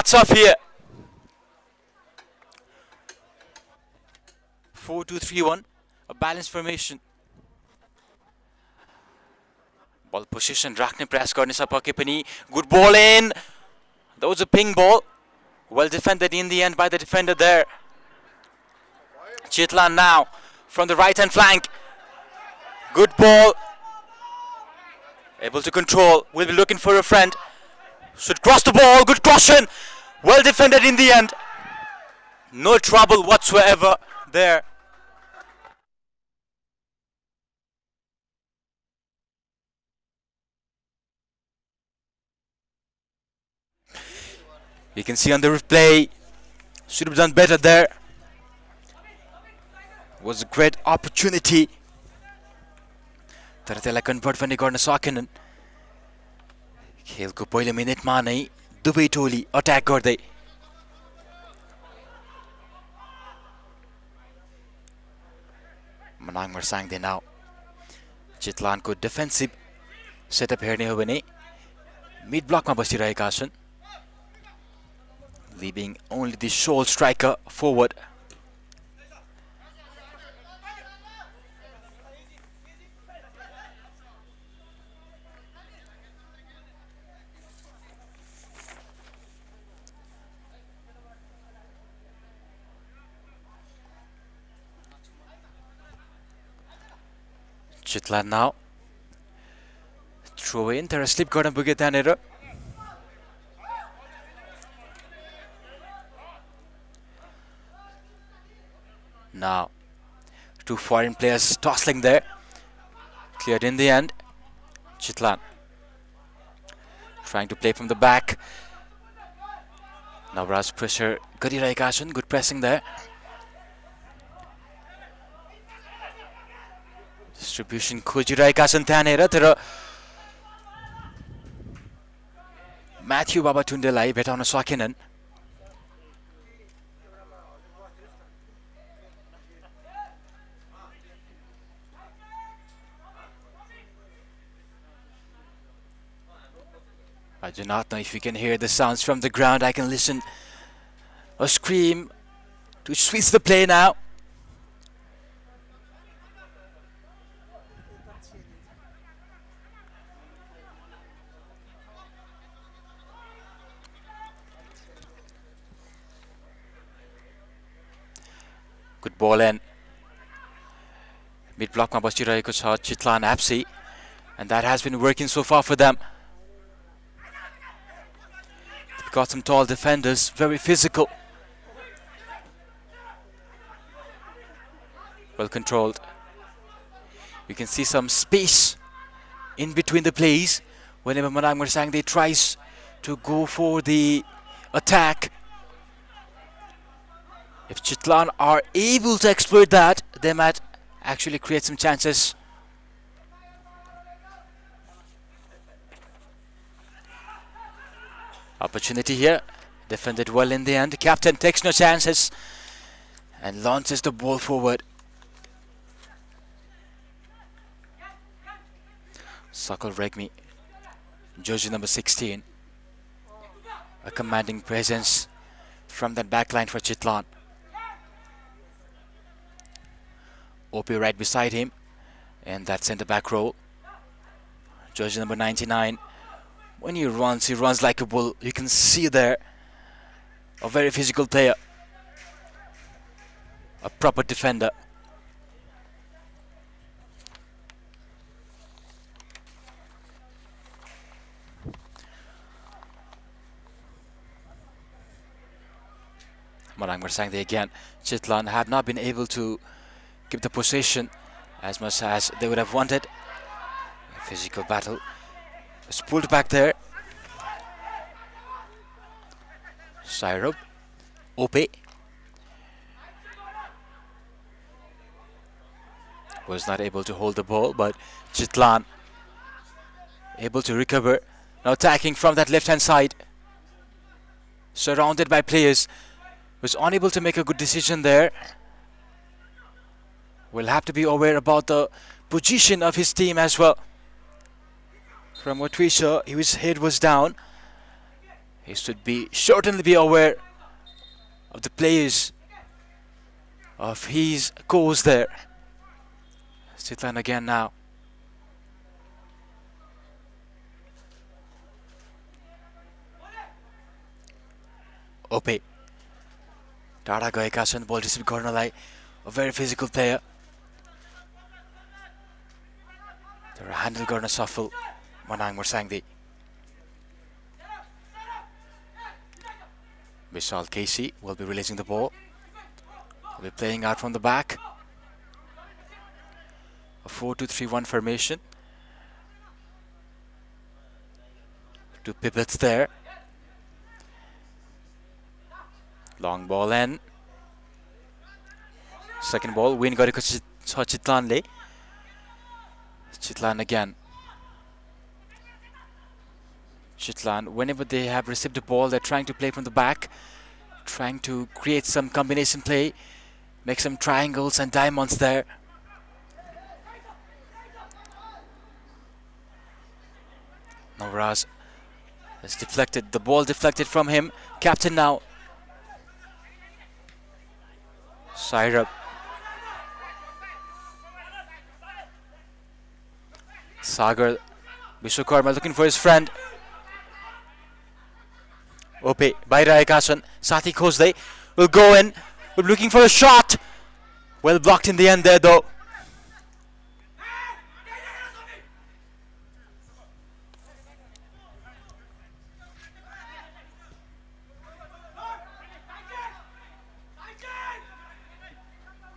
Tough here. 4-2-3-1. A balanced formation. Ball position. राख्ने प्रयास गर्नेछ पक्कै पनि. Good ball in. That was a ping ball. Well defended in the end by the defender there. Chitlan now from the right hand flank. Good ball. Able to control. Will be looking for a friend. Should cross the ball. Good caution. Well defended in the end. No trouble whatsoever there. You can see on the replay. Should have done better there. Was a great opportunity. तर त्यसलाई convert पनि गर्न सकेनन्. खेलको पहिलो मिनेटमा नै दुवै टोली attack गर्दै. Manang Marsyangdi now. चितलानको defensive setup हेर्ने हो भने मिड ब्लकमा बसिरहेका छन्. Leaving only the sole striker forward. Chitlan now. Throw in. There a slip गर्न पुगे त्यहाँनेर. Now, two foreign players tossing there. Cleared in the end. Chitlan trying to play from the back. Now Raj pressure. गरिरहेका छन्. Good pressing there. Distribution खोजिरहेका छन् त्यहाँनेर तर Matthew बाबाटुण्डेलाई भेटाउन सकेनन्. I do not know if you can hear the sounds from the ground. I can listen a scream to switch the play now. Good ball in. Mid block ma basiरहेको छ Chitlan FC, and that has been working so far for them. Got some tall defenders, very physical. Well controlled. You can see some space in between the plays whenever Manang Marshyanggdi tries to go for the attack. If Chitlan are able to exploit that, they might actually create some chances. Opportunity here, defended well in the end. Captain takes no chances and launches the ball forward. Sakal Regmi, jersey number 16. A commanding presence from that backline for Chitlan. OP right beside him in that centre back role. Jersey number 99. When he runs like a bull. You can see there a very physical player, a proper defender. Manang Marshyanggdi again. Chitlan have not been able to keep the possession as much as they would have wanted. A physical battle. It's pulled back there. Syrup. Ope. Was not able to hold the ball, but Chitlan able to recover. Now attacking from that left hand side. Surrounded by players. Was unable to make a good decision there. Will have to be aware about the position of his team as well. From what we saw, his head was down. He should certainly be aware of the players of his course there. Chitlan again now. Ope. टाढा गएका छन् बल receive गर्नलाई. A very physical player. They're handle गर्न सफल Manang Marshayangdi. Vishal Casey will be releasing the ball. Will be playing out from the back. A 4-2-3-1 formation. Two pivots there. Long ball in. Second ball win गरेको छ चितलानले. Chitlan again. Chitlan, whenever they have received the ball, they're trying to play from the back, trying to create some combination play, make some triangles and diamonds there. Navraj has deflected, the ball deflected from him. Captain now. Sairab. Sagar Vishwakarma looking for his friend. Ope बाहिर छन् साथी खोज्दै will go in. We're looking for a shot. Well blocked in the end there though.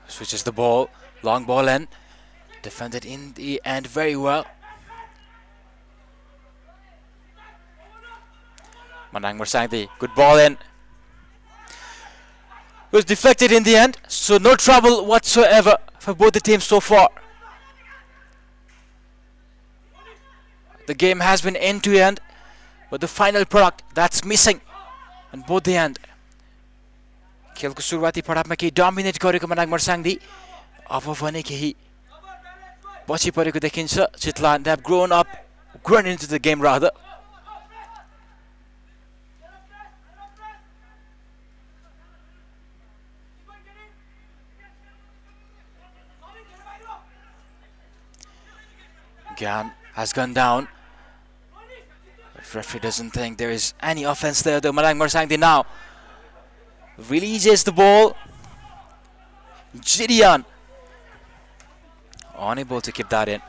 Switches the ball. Long ball in. Defended in the end very well. Manang Marshayangdi, good ball in. It was deflected in the end, so no trouble whatsoever for both the teams so far. The game has been end to end, but the final product that's missing on both the end. खेलको सुरुवाती पडावमा केही dominate गरेको मनाङ मर्साङदी अब भने केही पछि परेको देखिन्छ. Chitlan, they have grown into the game rather. Gyan has gone down. The referee doesn't think there is any offense there. The Manang Marshayangdi now releases the ball. Gideon unable to keep that in.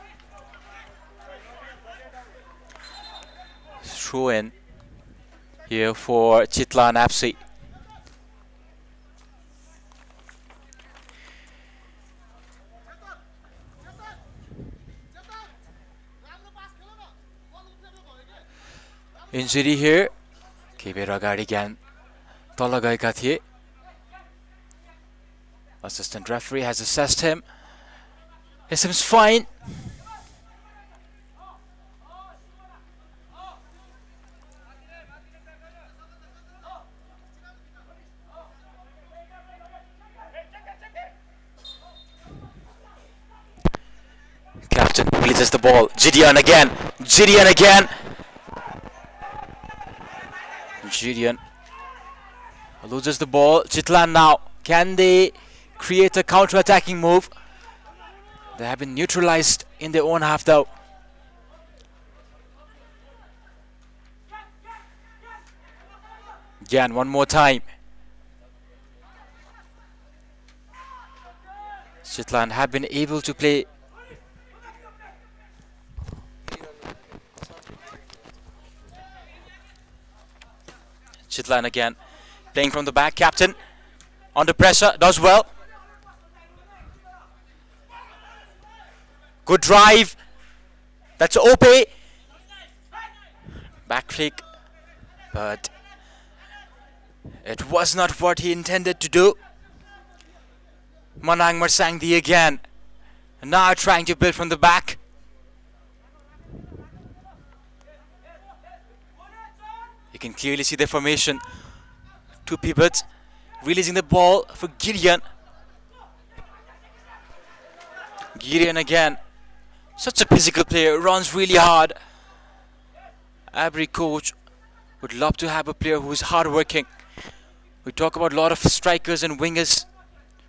Throw in here for Chitlan FC. Injury here. केही अगाडि ज्ञान तल गएका थिए. Assistant referee has assessed him. He seems fine. Captain releases the ball. Gideon again. Gideon loses the ball. Chitlan now. Can they create a counter-attacking move? They have been neutralized in their own half though. Again, one more time. Chitlan have been able to play. Chitlan again, playing from the back. Captain under pressure, does well. Good drive. That's Ope. Back flick, but it was not what he intended to do. Manang Marshayangdi again, now trying to build from the back. You can clearly see the formation. Two pivots, releasing the ball for Gideon. Gideon again, such a physical player, runs really hard. Every coach Would love to have a player who is hardworking. We talk about a lot of strikers and wingers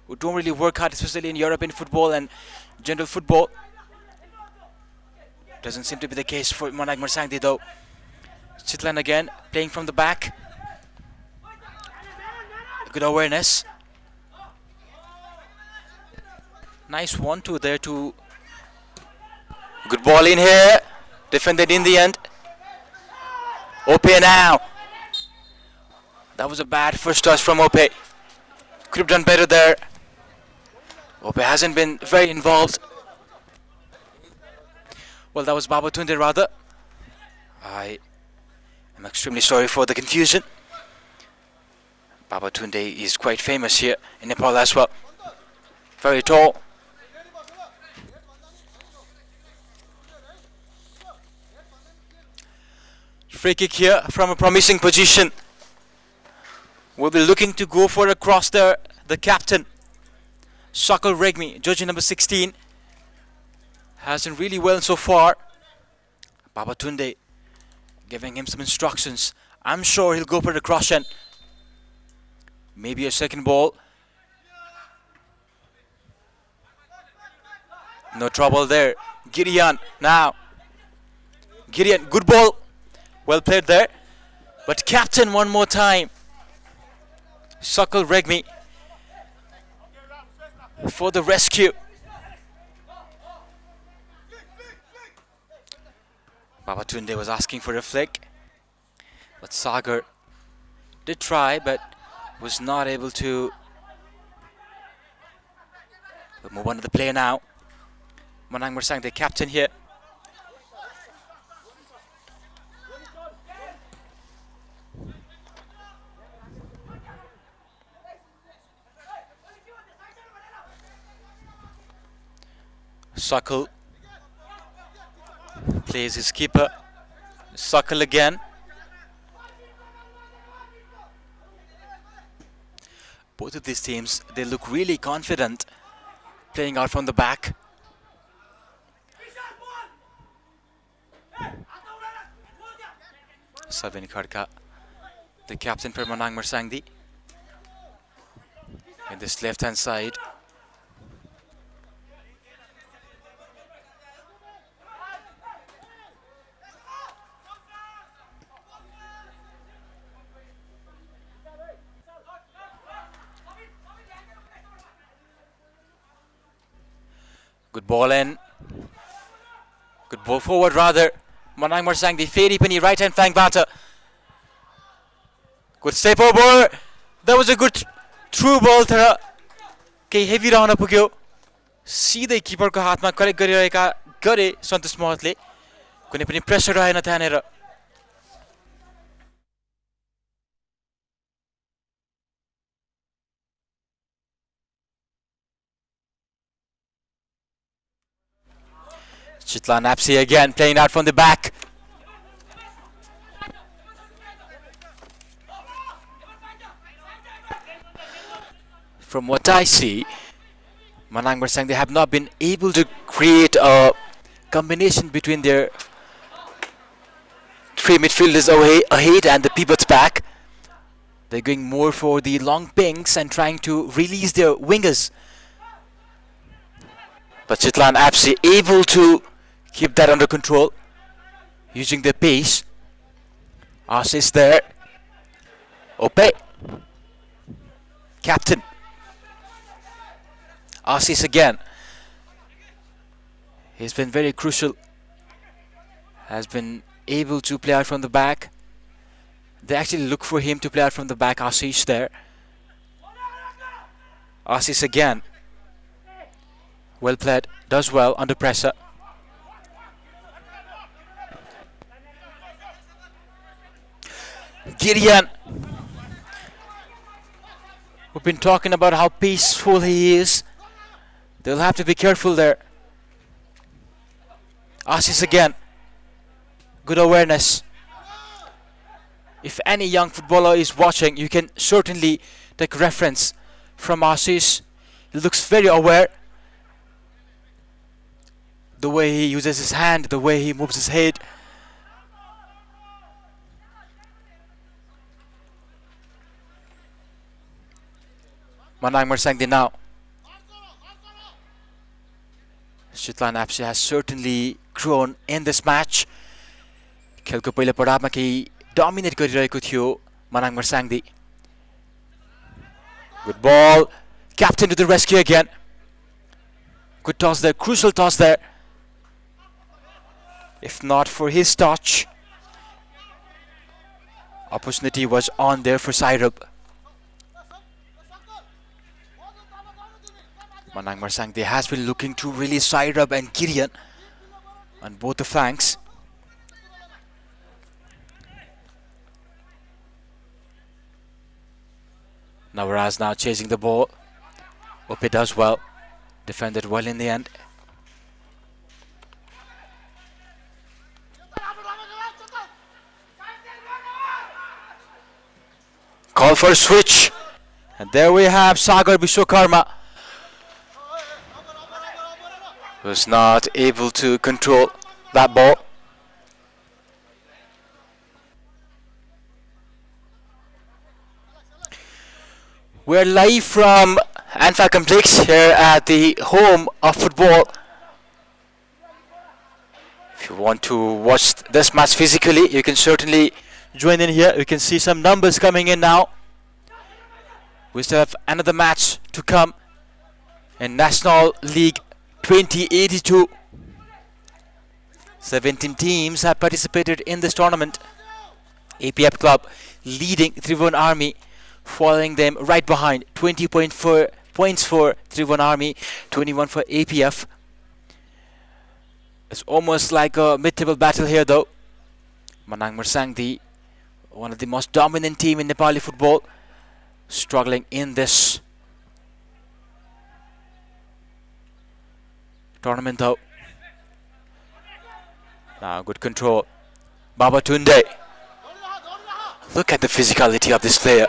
who don't really work hard, especially in European football and general football. Doesn't seem to be the case for MANANG MARSHYANGDI though. Chitlan again, playing from the back. Good awareness. Nice 1-2 there to... Good ball in here. Defended in the end. Ope now. That was a bad first toss from Ope. Could have done better there. Ope hasn't been very involved. Well, that was Babatunde rather. I am extremely sorry for the confusion. Babatunde is quite famous here in Nepal as well. Very tall. Free kick here from a promising position. We'll be looking to go for a cross there. The captain, Sakal Regmi, jersey number 16, has done really well so far. Babatunde giving him some instructions. I'm sure he'll go for the cross and maybe a second ball. No trouble there. Gideon now. Gideon, good ball. Well played there. But captain one more time. Sakal Regmi for the rescue. Babatunde was asking for a flick, but Sagar did try but was not able to. We'll move on to the play now. MANANG MARSHYANGDI, the captain here. Sakal plays his keeper. Sakal again. Both of these teams, they look really confident playing out from the back. Savin Khadka, the captain for MANANG MARSHYANGDI. In this left hand side. Good ball in. Good ball forward rather. MANANG MARSHYANGDI फेरि पनि right hand flank बाट. Good step over. That was a good through ball तर केही heavy रहन पुग्यो. सिधै किपरको हातमा collect गरिरहेका गरे सन्तोष महतले. कुनै पनि प्रेसर रहेन त्यहाँनेर. Chitlan FC again playing out from the back. From what I see, MANANG MARSHYANGDI have not been able to create a combination between their three midfielders ahead and the pivots back. They're going more for the long pings and trying to release their wingers. But Chitlan FC able to keep that under control using their pace. Assist there. Ope. Captain. Assist again. He's been very crucial. Has been able to play out from the back. They actually look for him to play out from the back. Ashish there. Ashish again. Well played. Does well under pressure. Gideon. We've been talking about how peaceful he is. They'll have to be careful there. Ashish again. Good awareness. If any young footballer is watching, you can certainly take reference from Ashish. He looks very aware. The way he uses his hand, the way he moves his head. Manang Marshayangdi now. Chitlan FC has certainly grown in this match. खेलको पहिलो पडावमा केही dominate गरिरहेको थियो Manang Marshayangdi. Good ball. Captain to the rescue again. Good toss there, crucial toss there. If not for his touch, opportunity was on there for Sairab. Manang Marshayangdi has been looking to release Sairab and Gideon on both the flanks. Navaraz now chasing the ball. Ope does well. Defended well in the end. Call for a switch. And there we have Sagar Vishwakarma. Was not able to control that ball. We're live from Anfa Complex here at the home of football. If you want to watch this match physically, you can certainly join in here. You can see some numbers coming in now. We still have another match to come in National League 2082. 17 teams have participated in this tournament. APF club leading Tribhuvan Army, following them right behind. 20.4 points for Tribhuvan Army, 21 for APF. It's almost like a mid-table battle here though. Manang Marshayangdi, one of the most dominant team in Nepali football, struggling in this tournament though. Now good control. Baba Tunde. Look at the physicality of this player.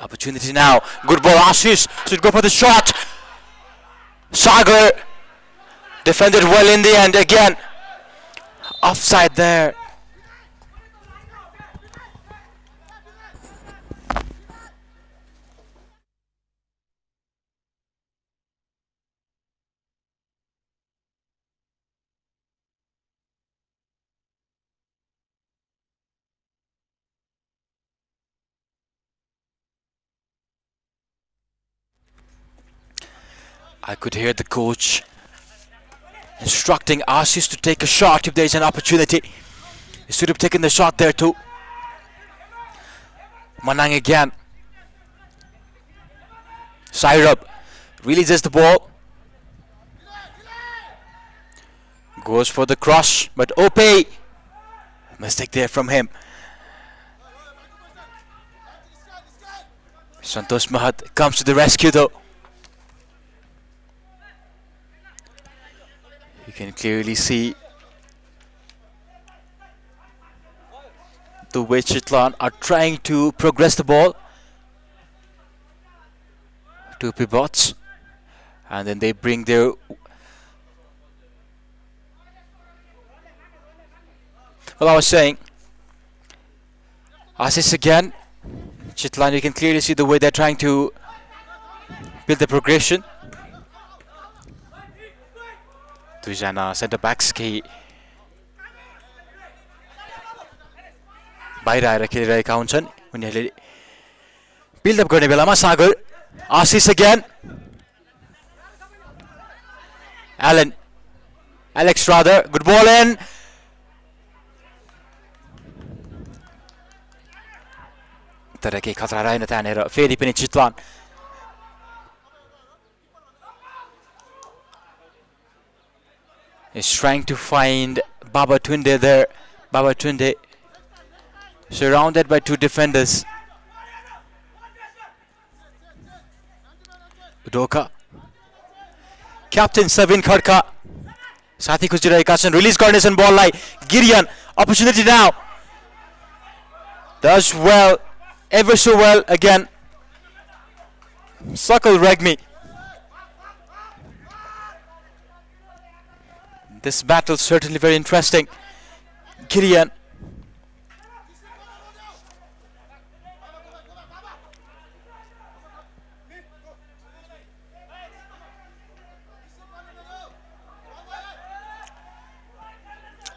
Opportunity now. Good ball. Ashish should go for the shot. Sagar defended well in the end again. Offside there. I could hear the coach instructing Ashish to take a shot if there is an opportunity. He should have taken the shot there too. Manang again. Sairab releases the ball. Goes for the cross, but Ope. Mistake there from him. Santosh Mahat comes to the rescue though. You can clearly see the way Chitlan are trying to progress the ball. Two pivots, and then they bring their well, I was saying Ashish again. Chitlan, you can clearly see the way they're trying to build the progression. दुईजना centre backs केही बाहिर आएर खेलिरहेका हुन्छन्. उनीहरूले buildup गर्ने बेलामा Sagar. Ashish again. Alex rather. Good ball in. तर केही खतरा रहेन त्यहाँनिर. फेरि पनि चितवन. Is trying to find Baba Tunde there. Baba Tunde surrounded by two defenders. Udoka. Captain Savin Khadka. Sathi खोजिरहेका छन्. Release coordination ball lie. Gideon. Opportunity now. Does well. Ever so well again. Sakal Regmi. This battle certainly very interesting. Gideon.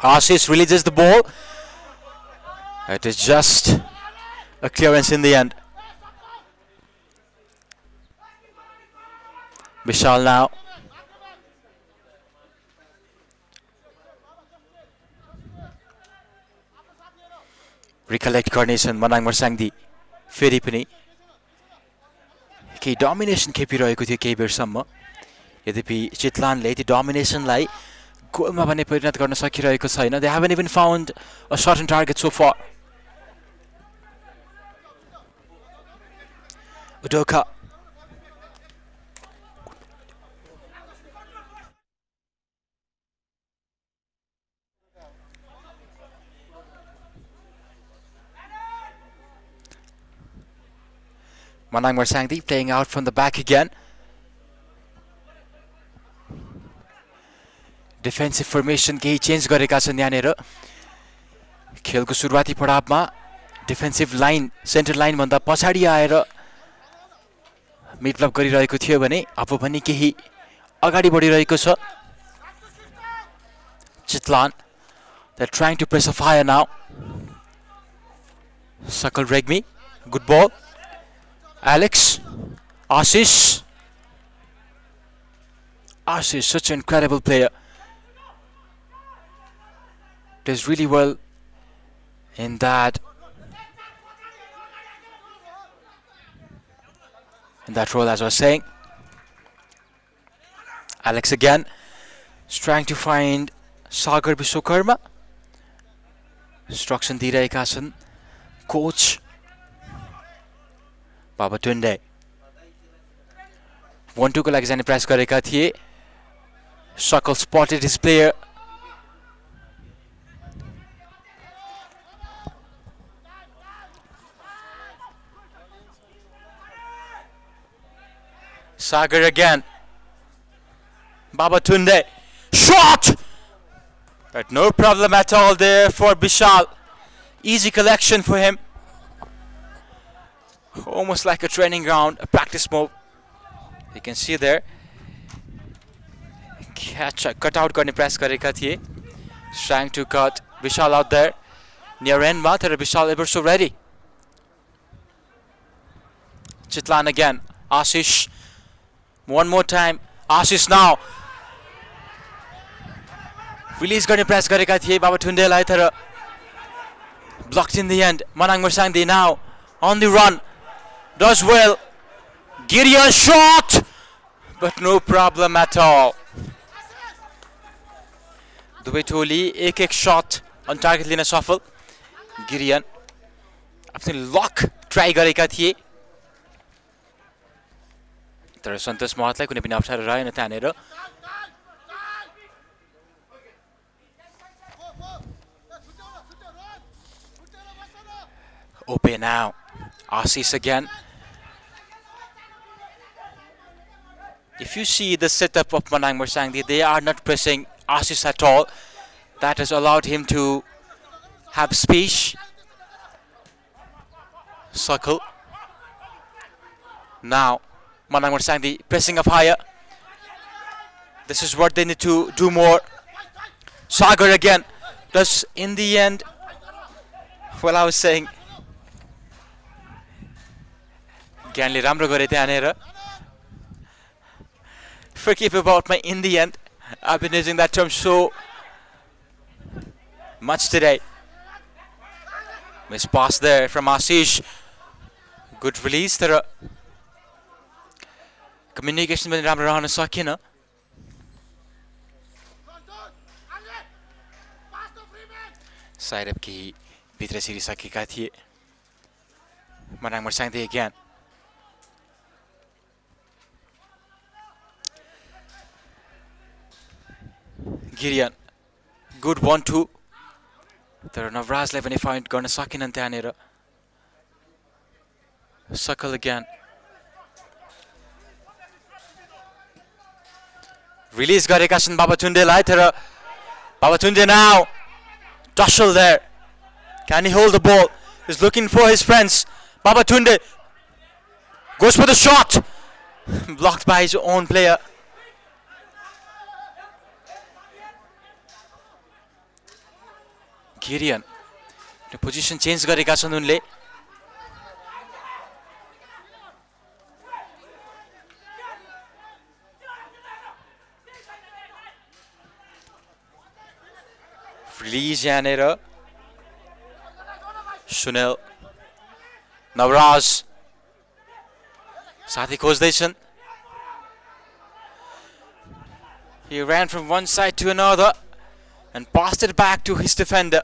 Ashish releases the ball. It is just a clearance in the end. Vishal now. Recollect coordination Manang Marshangdi फेरि पनि केही domination खेपिरहेको थियो केही बेरसम्म यद्यपि चितलानले ती डोमिनेसनलाई गोलमा भने परिणत गर्न सकिरहेको छैन they haven't even found a shot on target so far Udoka Manang Marshangdi playing out from the back again. Defensive formation केही चेन्ज गरेका छन् यहाँनेर खेलको सुरुवाती पडावमा डिफेन्सिभ लाइन सेन्टर लाइन भन्दा पछाडी आएर मिडलअप गरिरहेको थियो भने अब पनि केही अगाडि बढिरहेको छ Chitlan they're trying to press a fire now Sakal Regmi good ball Alex, Ashish, such an incredible player. Does really well in that role as I was saying. Alex again is trying to find Sagar Biswakarma. Instruction दिइरहेका छन् coach Baba Tunde 1-2 को लागि जाने प्रयास गरेका थिए Sakal spotted his player Sagar again Baba Tunde shot but no problem at all there for Bishal easy collection for him almost like a training ground, a practice move. You can see there. Cut out गर्ने प्रयास गरेका थिए. Trying to cut Vishal out there. Near end मा तर Vishal ever so ready. Chitlan again. Ashish. One more time. Ashish now. Release गर्ने प्रयास गरेका थिए बाबा ठुण्डेलाई तर blocked in the end. Manang Marshangdi now on the run. Does well. Gideon shot, but no problem at all. दुवै टोली एक shot on target लिन सफल. Gideon आफ्नो luck try गरेका थिए. तर सन्तोष महतलाई कुनै पनि अप्ठ्यारो रहेन त्यहाँनेर. Open now. Ashish again. If you see the setup of Manang Marshangdi, they are not pressing Ashish at all. That has allowed him to have space. Circle. Now, Manang Marshangdi pressing up higher. This is what they need to do more. Sagar again. Thus, in the end, well, I was saying, ज्ञानले राम्रो गरे त्यहाँनेर forgive about my in the end I've been using that term so much today miss pass there from Ashish good release तर communication पनि राम्रो रहन सकेन side up केही भित्र छिरिसकेका थिए Manang Marshangdi again Gideon good 1-2 तर नवराजलाई पनि फाइन्ड गर्न सकेनन् त्यहाँनेर Sakal again release गरेका छन् बाबा ठुण्डेलाई तर बाबा ठुण्डे now tussle there can he hold the ball he's looking for his friends Baba Tunde goes for the shot blocked by his own player Gideon position change गरेका छन् उनले release यहाँनिर सुनिल नवराज साथी खोज्दैछन् He ran from one side to another and passed it back to his defender.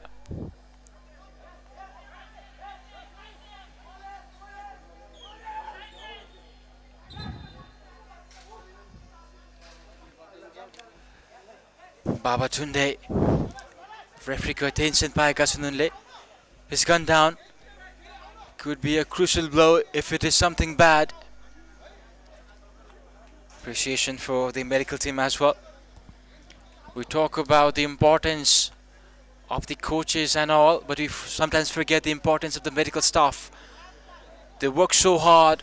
Babatunde, refereeको attention पाएका छन् उनले. He's gone down. Could be a crucial blow if it is something bad. Appreciation for the medical team as well. We talk about the importance of the coaches and all, but we sometimes forget the importance of the medical staff. They work so hard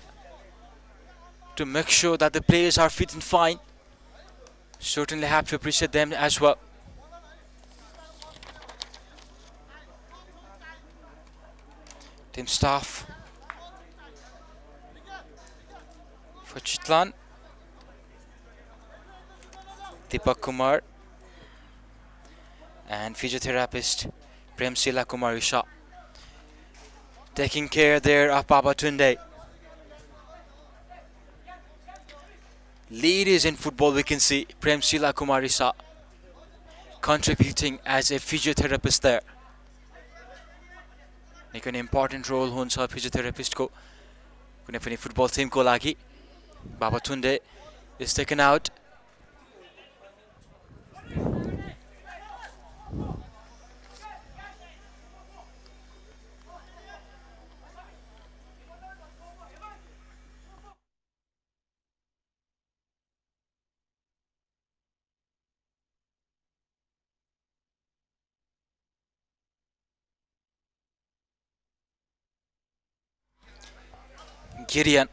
to make sure that the players are fit and fine. Certainly have to appreciate them as well. Team staff for Chitlan, Deepak Kumar and physiotherapist Premsila Kumarisha taking care there of Babatunde. Ladies in football, we can see Premsila Kumarisha contributing as a physiotherapist there. Make an important role हुन्छ physiotherapist को कुनै पनि football team को लागि. Babatunde is taken out. Gideon.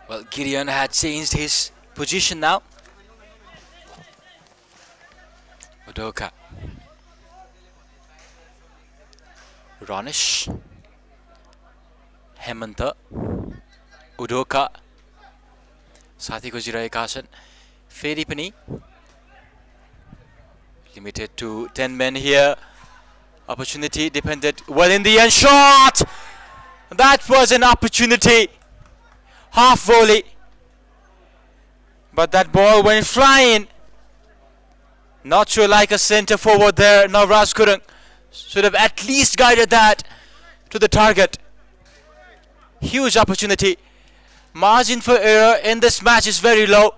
Well, Gideon had changed his position now. Udoka. Ronish. Hemanta. Udoka. साथी खोजिरहेका छन्. फेरि पनि limited to 10 men here. Opportunity depended well in the end. Shot! That was an opportunity. Half volley. But that ball went flying. Not sure like a centre forward there. Navraj Gurung should have at least guided that to the target. Huge opportunity. Margin for error in this match is very low.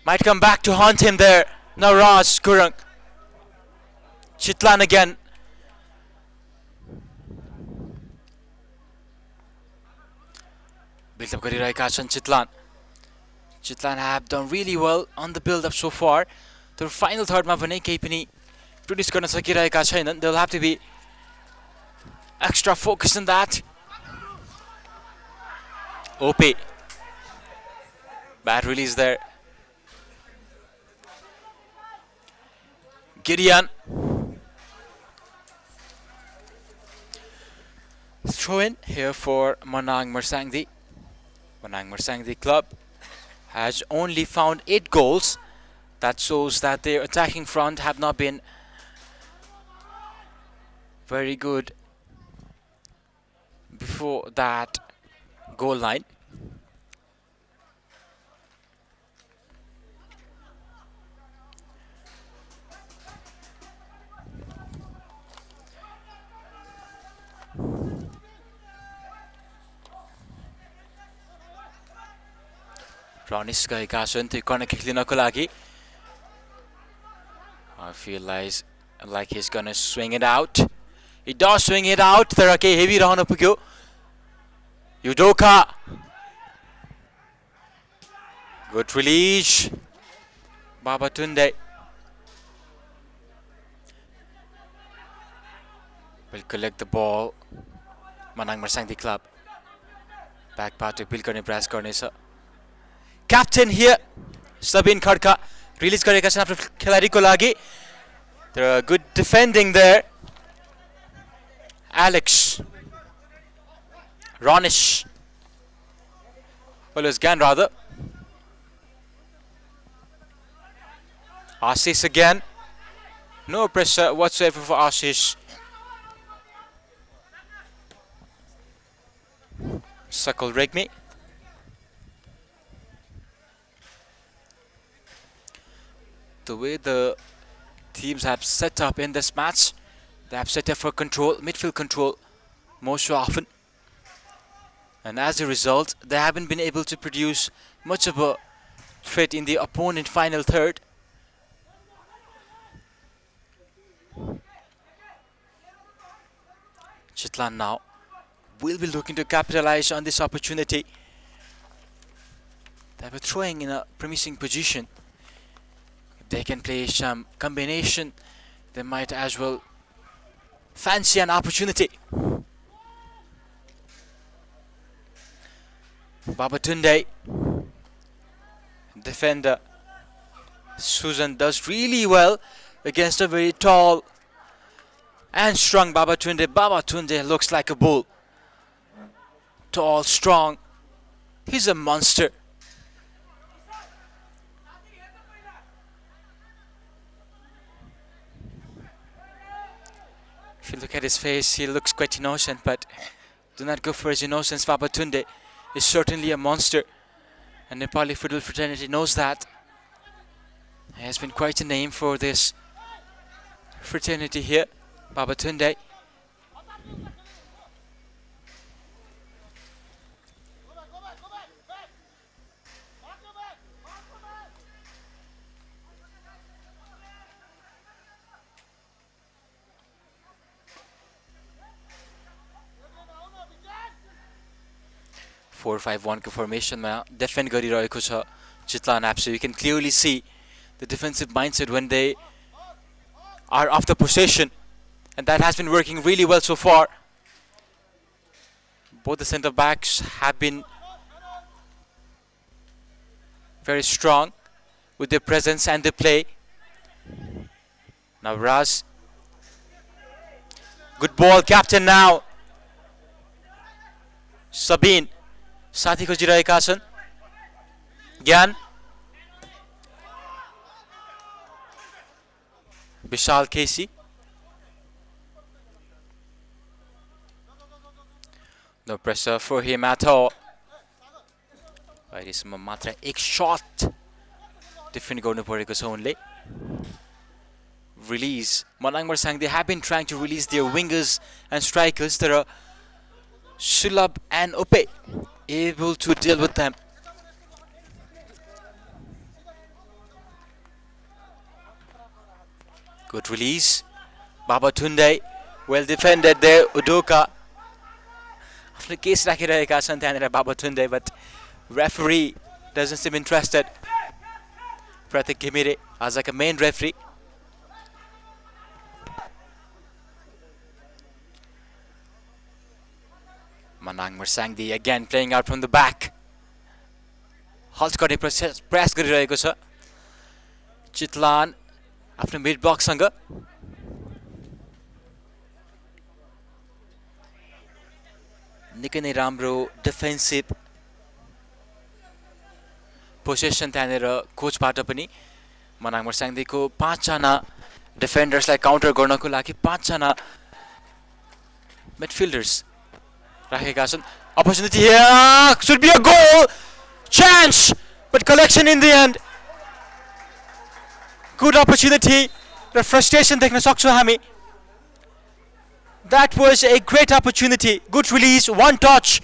Might come back to haunt him there. Navraj Gurung. Chitlan again. Build up गरिरहेका छन् Chitlan. Chitlan have done really well on the build up so far. The final third मा भने केही पनि produce गर्न सकिरहेका छैनन्. They'll have to be extra focused on that. OP. Bad release there. Gideon. Throw in here for MANANG MARSHYANGDI. MANANG MARSHYANGDI club has only found 8 goals. That shows that their attacking front have not been very good before that goal line. Ronish गएका छन् त्यो corner kick लिनको लागि. I feel like he's gonna swing it out. He does swing it out. तर केही heavy रहन पुग्यो. Udoka. Good release. Babatunde. Will collect the ball. MANANG MARSHYANGDI club. Back part to build गर्ने प्रयास गर्नेछ. Captain here, Sabin Khadka, release गरेका छन् आफ्नो खेलाडीको लागि तर good defending there Alex Ronish well it's Gan rather Ashish again no pressure whatsoever for Ashish Sakal Regmi the way the teams have set up in this match they have set up for control, midfield control most often and as a result they haven't been able to produce much of a threat in the opponent final third. Chitlan now will be looking to capitalize on this opportunity. They were throwing in a promising position. If they can play some combination they might as well fancy an opportunity. Babatunde, defender Susan does really well against a very tall and strong Babatunde. Babatunde looks like a bull. Tall, strong. He's a monster. If you look at his face, he looks quite innocent, but do not go for his innocence. Babatunde is certainly a monster, and Nepali football fraternity knows that. He has been quite a name for this fraternity here, Babatunde. 4-5-1 को formation मा defend गरिरहेको छ Chitlan FC. You can clearly see the defensive mindset when they are off the possession, and that has been working really well so far. Both the centre backs have been very strong with their presence and their play. Now Raz, good ball, captain now. Sabine, साथी खोजिरहेका छन्. ज्ञान, विशाल केसी. No pressure for him at all. अहिलेसम्म मात्र एक shot defend गर्नु परेको छ उनले. Release. Manang Marshyanggdi have been trying to release their wingers and strikers. There are Sulab and Ope able to deal with them. Good release. Babatunde well defended there. Udoka after case राखिरहेका छन् त्यहाँनिर Babatunde, but referee doesn't seem interested. Pratik Gimire as like a main referee. Manang Marshyanggdi again playing out from the back. Halt गर्ने press गरिरहेको छ Chitlan आफ्नो mid box सँग. निकै नै राम्रो defensive possession त्यहाँनिर कोचबाट पनि Manang Marshyanggdi को 5 जना defenders लाई counter गर्नको लागि 5 जना midfielders राखेका छन्. Opportunity here, should be a goal, chance, but collection in the end. Good opportunity. The frustration देख्न सक्छौं हामी. That was a great opportunity. Good release, one touch.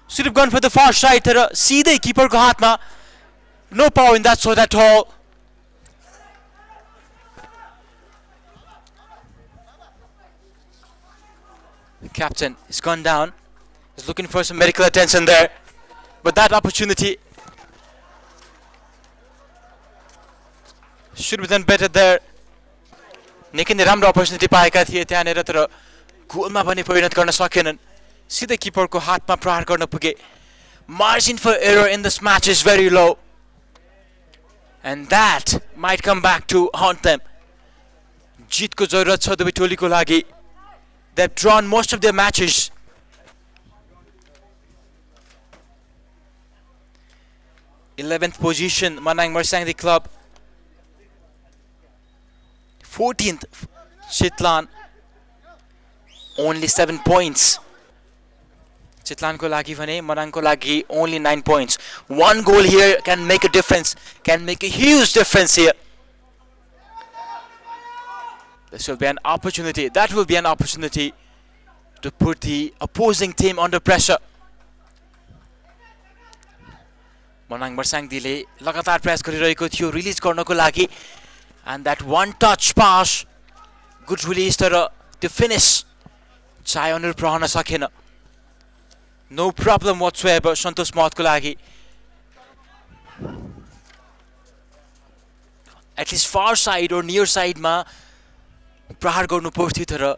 Should have gone for the far side. तर सिधै keeper को हातमा. No power in that shot at all. The captain has gone down. He's looking for some medical attention there. But that opportunity should have done better there. निकै नै राम्रो opportunity पाएका थिए त्यहाँनिर तर गोलमा पनि परिणत गर्न सकेनन्. सिधै किपरको हातमा प्रहार गर्न पुगे. Margin for error in this match is very low. and that might come back to haunt them. जितको जरुरत छ दुवै टोलीको लागि. They've drawn most of their matches. th position, Manang Marshayangdi club. 14th, Chitlan. Only 7 points. Chitlan ko lagi भने Manang ko lagi only 9 points. One goal here can make a difference, can make a huge difference here. This will be an opportunity. That will be an opportunity to put the opposing team under pressure. Manang Marshayangdile लगातार प्रयास गरिरहेको थियो release गर्नको लागि, and that one touch pass, good release तर त्यो finish चाहे अनुरूप रहन सकेन. No problem whatsoever सन्तोष महतको लागि. At least far side or near side मा प्रहार गर्नु पर्थ्यो तर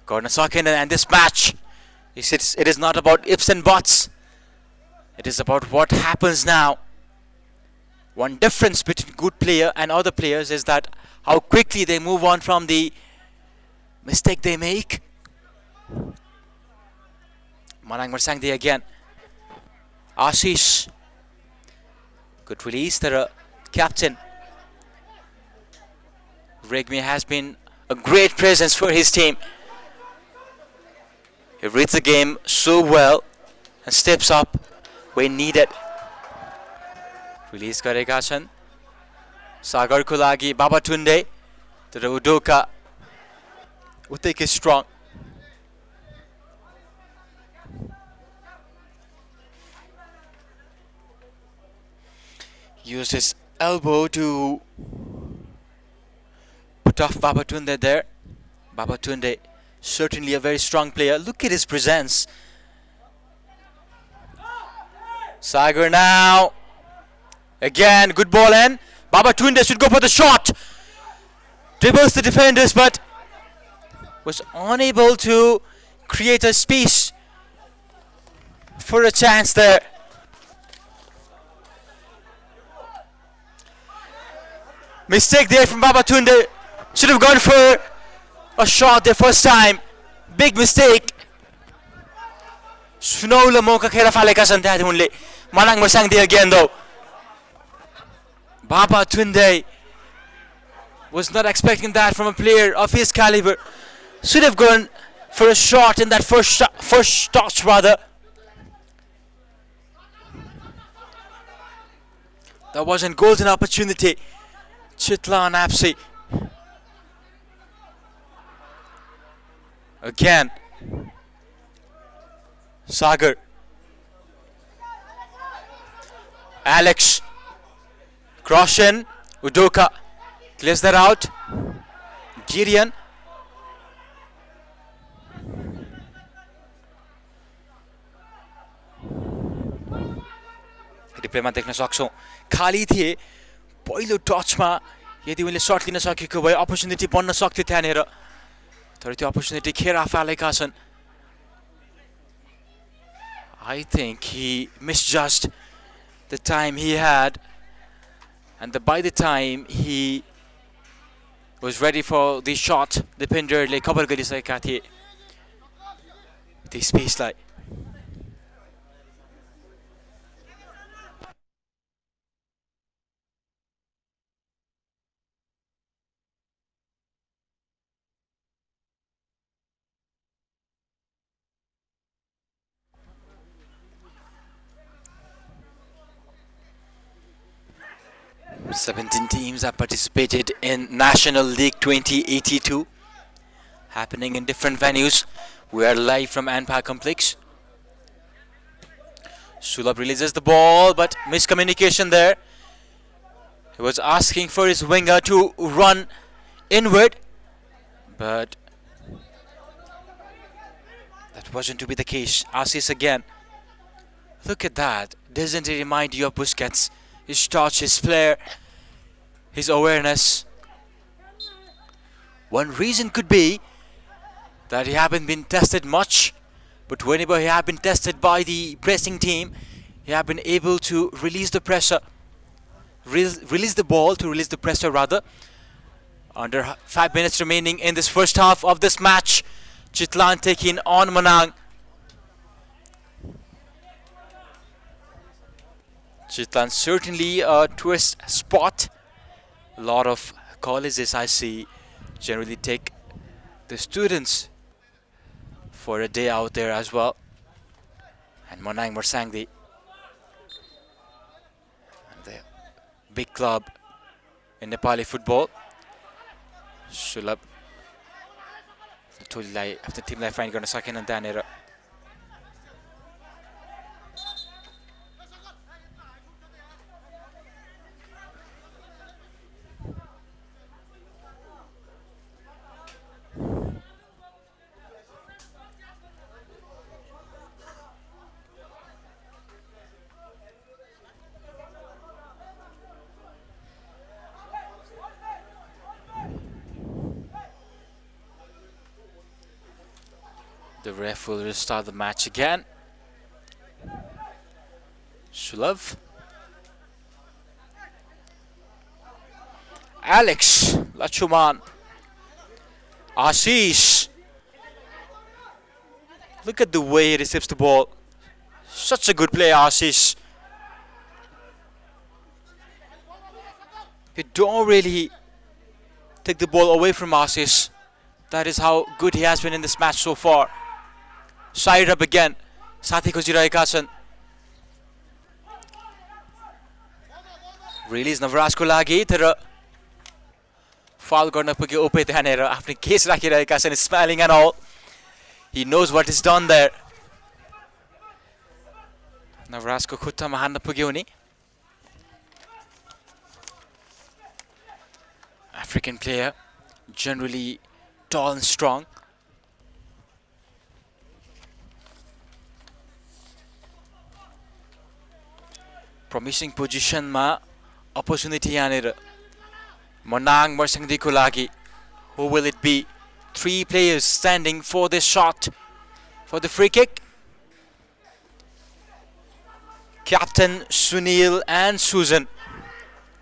गर्न सकेन. And this match, it is not about ifs and buts. It is about what happens now. One difference between good player and other players is that how quickly they move on from the mistake they make. Manang Marshayangdi again. Ashish. Good release. The captain Regmi has been a great presence for his team. He reads the game so well and steps up when needed. Release gareka छन्. सागरको लागि बाबाटुन्डे तर उडोका उत्तिकै strong. Used his elbow to put off Babatunde there. Babatunde, certainly a very strong player. Look at his presence. Sagar now. Again, good ball in. Babatunde should go for the shot. Dribbles the defenders but was unable to create a space for a chance there. Mistake there from Babatunde. Should have gone for a shot the first time. Big mistake. Sunaula mauka Kher फालेका छन् त्यहाँ उनले. Manang Marshayangdi again though. Babatunde was not expecting that from a player of his caliber. Should have gone for a shot in that first touch rather. That wasn't golden opportunity. Chitlan FC. Again. Sagar. Alex. Cross in. Udoka. Clears that out. Gideon. रिप्लेमा देख्न सक्छौं. खाली थिए. पहिलो टचमा यदि उनले shut लिन सकेको भए opportunity बन्न सक्थ्यो त्यहाँनेर. तर त्यो अपर्च्युनिटी खेर फालेका छन्. I think he misjudged the time he had, and by the time he was ready for the shot, defenderले कभर गरिसकेका थिए त्यो स्पेसलाई. Seventeen teams have participated in National League 2082, happening in different venues. We are live from Anpa Complex. Sulabh releases the ball, but miscommunication there. He was asking for his winger to run inward, but that wasn't to be the case. Assis again. Look at that. Doesn't it remind you of Busquets? His touch, his flair, his awareness. One reason could be that he haven't been tested much, but whenever he have been tested by the pressing team, he have been able to release the pressure release the ball, to release the pressure rather. Under 5 minutes remaining in this first half of this match. Chitlan taking on Manang. Chitlan certainly a tourist spot. A lot of colleges I see generally take the students for a day out there as well. And MANANG MARSHYANGDI, the big club in Nepali football. Sulab टोलीलाई आफ्नो टिमलाई find गर्न सकेनन् त्यहाँनिर. The ref will restart the match again. Shulav. Alex Lachuman. Ashish. Look at the way he receives the ball. Such a good player, Ashish. You don't really take the ball away from Ashish. That is how good he has been in this match so far. Side up again. Sathi खोजिरहेका छन्. Release नवराजको लागि तर foul गर्न पुग्यो ओपे त्यहाँनिर आफ्नो case राखिरहेका छन्, smiling and all. He knows what is done there. नवराजको खुट्टामा हान्न पुग्यो नि. African player, generally tall and strong. Promising position ma opportunity yahanera Manang MARSHYANGDI ko lagi. Who will it be? 3 players standing for this shot, for the free kick. Captain Sunil and Susan.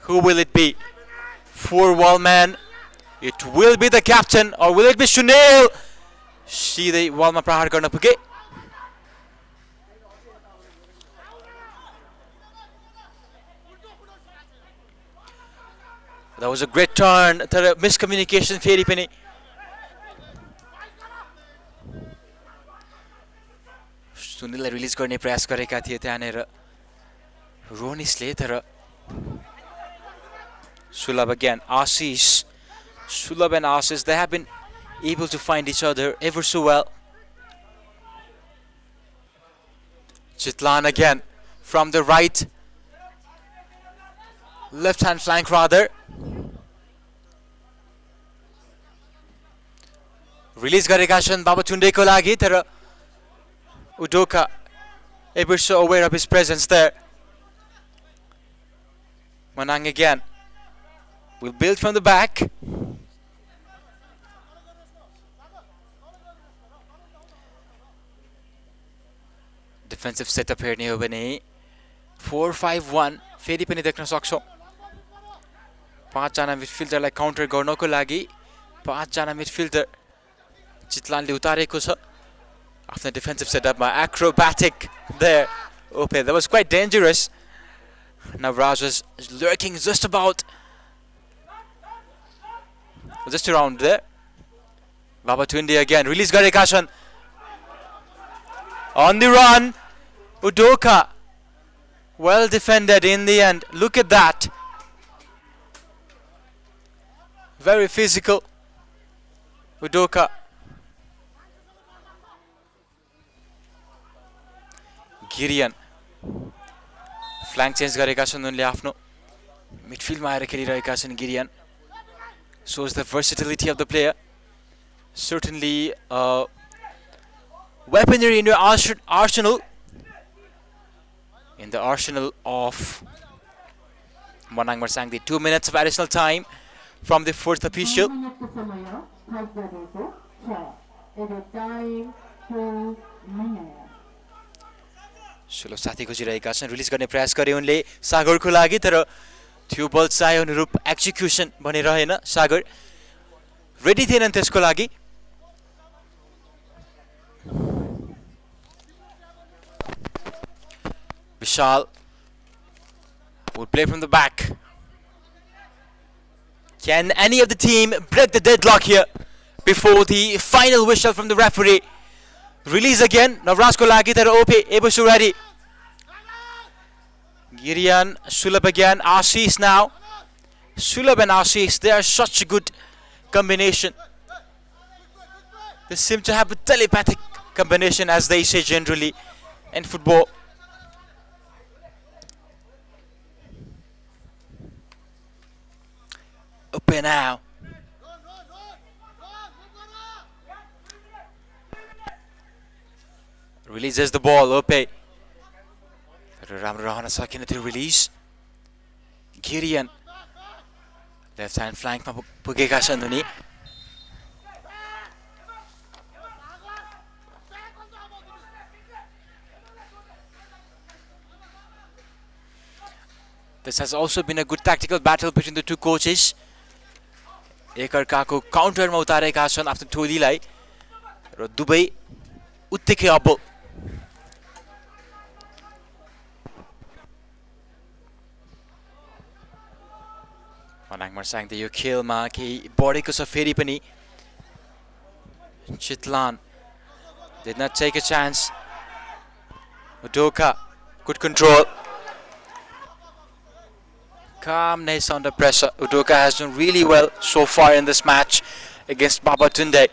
Who will it be? 4-wall man. It will be the captain, or will it be Sunil? Sidai wallमा प्रहार गर्न पुगे. That was a great turn. तर miscommunication फेरि पनि. सुनिललाई release गर्ने प्रयास गरेका थिए त्यहाँनिर रोनिसले, तर Sulab again. Ashish. Sulab and Ashish, they have been able to find each other ever so well. Chitlan again from the right, left hand flank rather. Release गरेका छन् बाबाचुन्डेको लागि, तर Udoka ever so aware of his presence there. Manang again. Will build from the back. Defensive setup here नि हो भने 4-5-1 फेरि पनि देख्न सक्छौं. 5 जना मिडफिल्डरलाई काउन्टर गर्नको लागि 5 जना मिडफिल्डर चितलानले उतारेको छ. After defensive setup, acrobatic there. Okay, that was quite dangerous. Navraj was lurking just around there. Babatunde again. Release गरेका छन्. On the run. Udoka. Well defended in the end. Look at that. Very physical. Udoka. Gideon. Flank change गरेका छन् उनले आफ्नो मिडफिल्डमा आएर खेलिरहेका छन्. Gideon shows the versatility of the player. Certainly weaponry in your arsenal. In the arsenal of Manang MARSHYANGDI. 2 minutes of additional time from the fourth official. Sulab साथी खोजिरहेका छन्. Release गर्ने प्रयास गरे उनले सागरको लागि, तर त्यो बल चाहे अनुरूप एक्जिक्युसन भने रहेन सागर रेडी थिएनन् त्यसको लागि Vishal would play from the back. Can any of the team break the deadlock here before the final whistle from the referee? Release again. Navrasko lagi tara OP Ebusu ready. Girian, Sulab again, Ashish now. Sulab and Ashish, they are such a good combination. They seem to have a telepathic combination, as they say generally in football. Open now. Releases the ball, Ope. Ramrahana second to release. Girian. Left hand flank Pugeka Sanduni. This has also been a good tactical battle between the two coaches. एकअर्काको काउन्टरमा उतारेका छन् आफ्नो टोलीलाई र दुबै उत्तिकै अब्बल मनाङ मर्स्याङदी यो खेलमा केही बढेको छ फेरि पनि Chitlan did not take a chance. Udoka, good control. Calmness under pressure. Udoka has done really well so far in this match against Babatunde.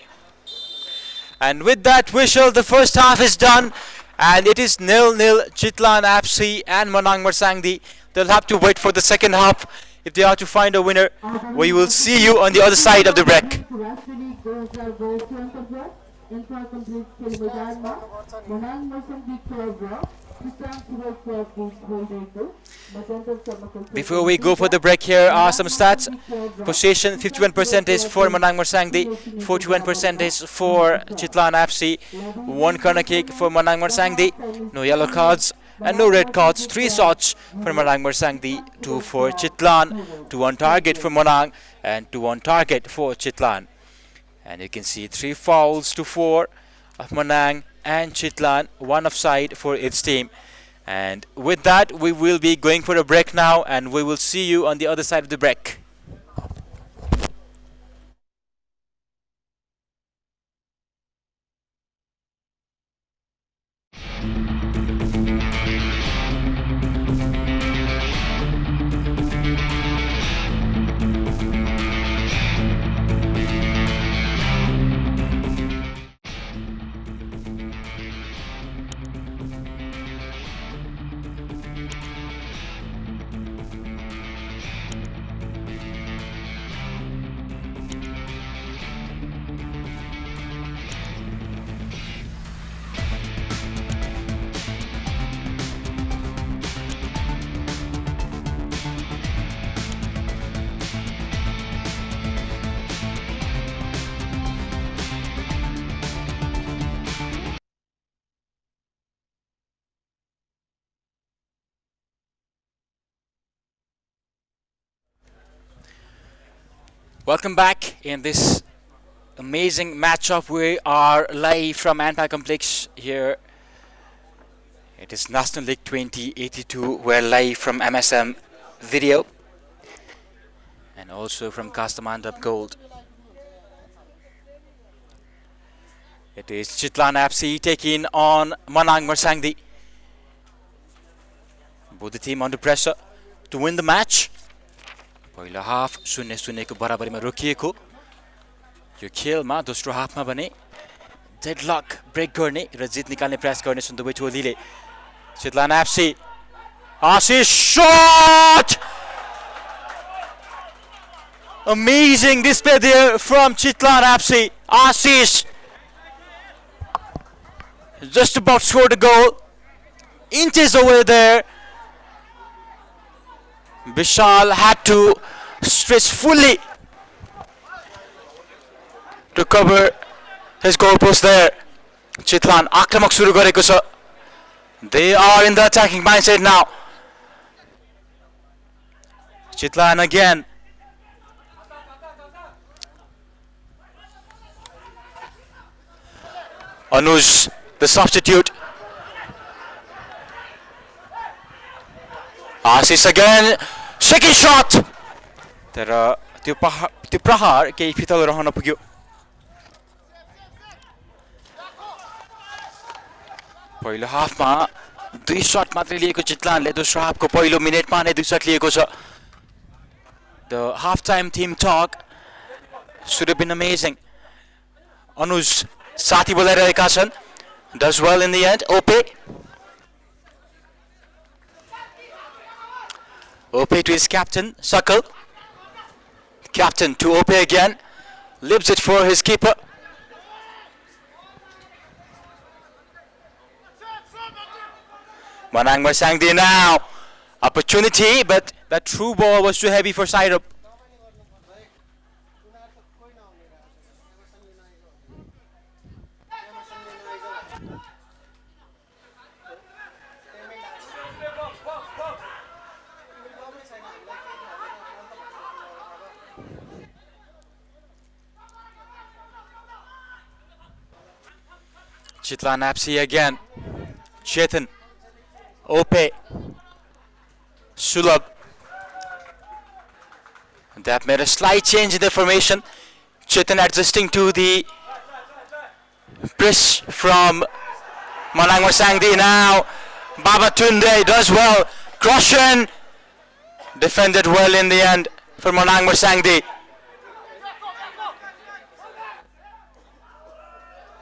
And with that whistle, the first half is done. And it is 0-0. Chitlan, APSI and Manang Marshyangdi. They'll have to wait for the second half if they are to find a winner. We will see you on the other side of the break. Before we go for the break, here are some stats. Possession 51% is for Manang Marshyangdi, 41% is for Chitlan APSI, 1 corner kick for Manang Marshyangdi, no yellow cards and no red cards, 3 shots for Manang Marshyangdi, 2 for Chitlan, 2 on target for Manang and 2 on target for Chitlan. And you can see 3 fouls to 4 of Manang and Chitlan, 1 offside for its team. And with that, we will be going for a break now, and we will see you on the other side of the break. Welcome back in this amazing matchup. We are live from Anpa Complex here. It is National League 2082. We're live from MSM Video and also from Kastamandap Gold. It is Chitlan APSI taking on Manang Marshyangdi. Both the team under pressure to win the match. पहिलो half 0-0 को बराबरीमा रोकिएको यो खेलमा दोस्रो हाफमा भने deadlock break गर्ने र जित निकाल्ने प्रयास गर्ने छन् दुवै टोलीले Chitlan FC Ashish shot amazing display there from Chitlan APSI. Ashish just about scored a goal, inches away there. Vishal had to stretch fully to cover his goalpost there. Chitlan आक्रमक सुरु गरेको छ. They are in the attacking mindset now. Chitlan again. Anuj, the substitute. Ashish again. Second shot. तर त्यो प्रहार केही फितल रहन पुग्यो. पहिलो हाफमा 2 शट मात्रै लिएको चितलानले. दोस्रो हाफको पहिलो मिनेटमा नै 2 शट लिएको छ. The half-time team talk should have been amazing. Anuj साथी बोलाइरहेका छन्. Does well in the end. Ope to his captain, Sakal. Captain to Ope again. Leaves it for his keeper. Manang Marshayangdi now. Opportunity, but that through ball was too heavy for Sairup. Chitlan FC again. Chetan. Ope. Sulab. That made a slight change in the formation. Chetan adjusting to the press from Manang Marshayangdi now. Babatunde does well. Croshan defended well in the end for Manang Marshayangdi.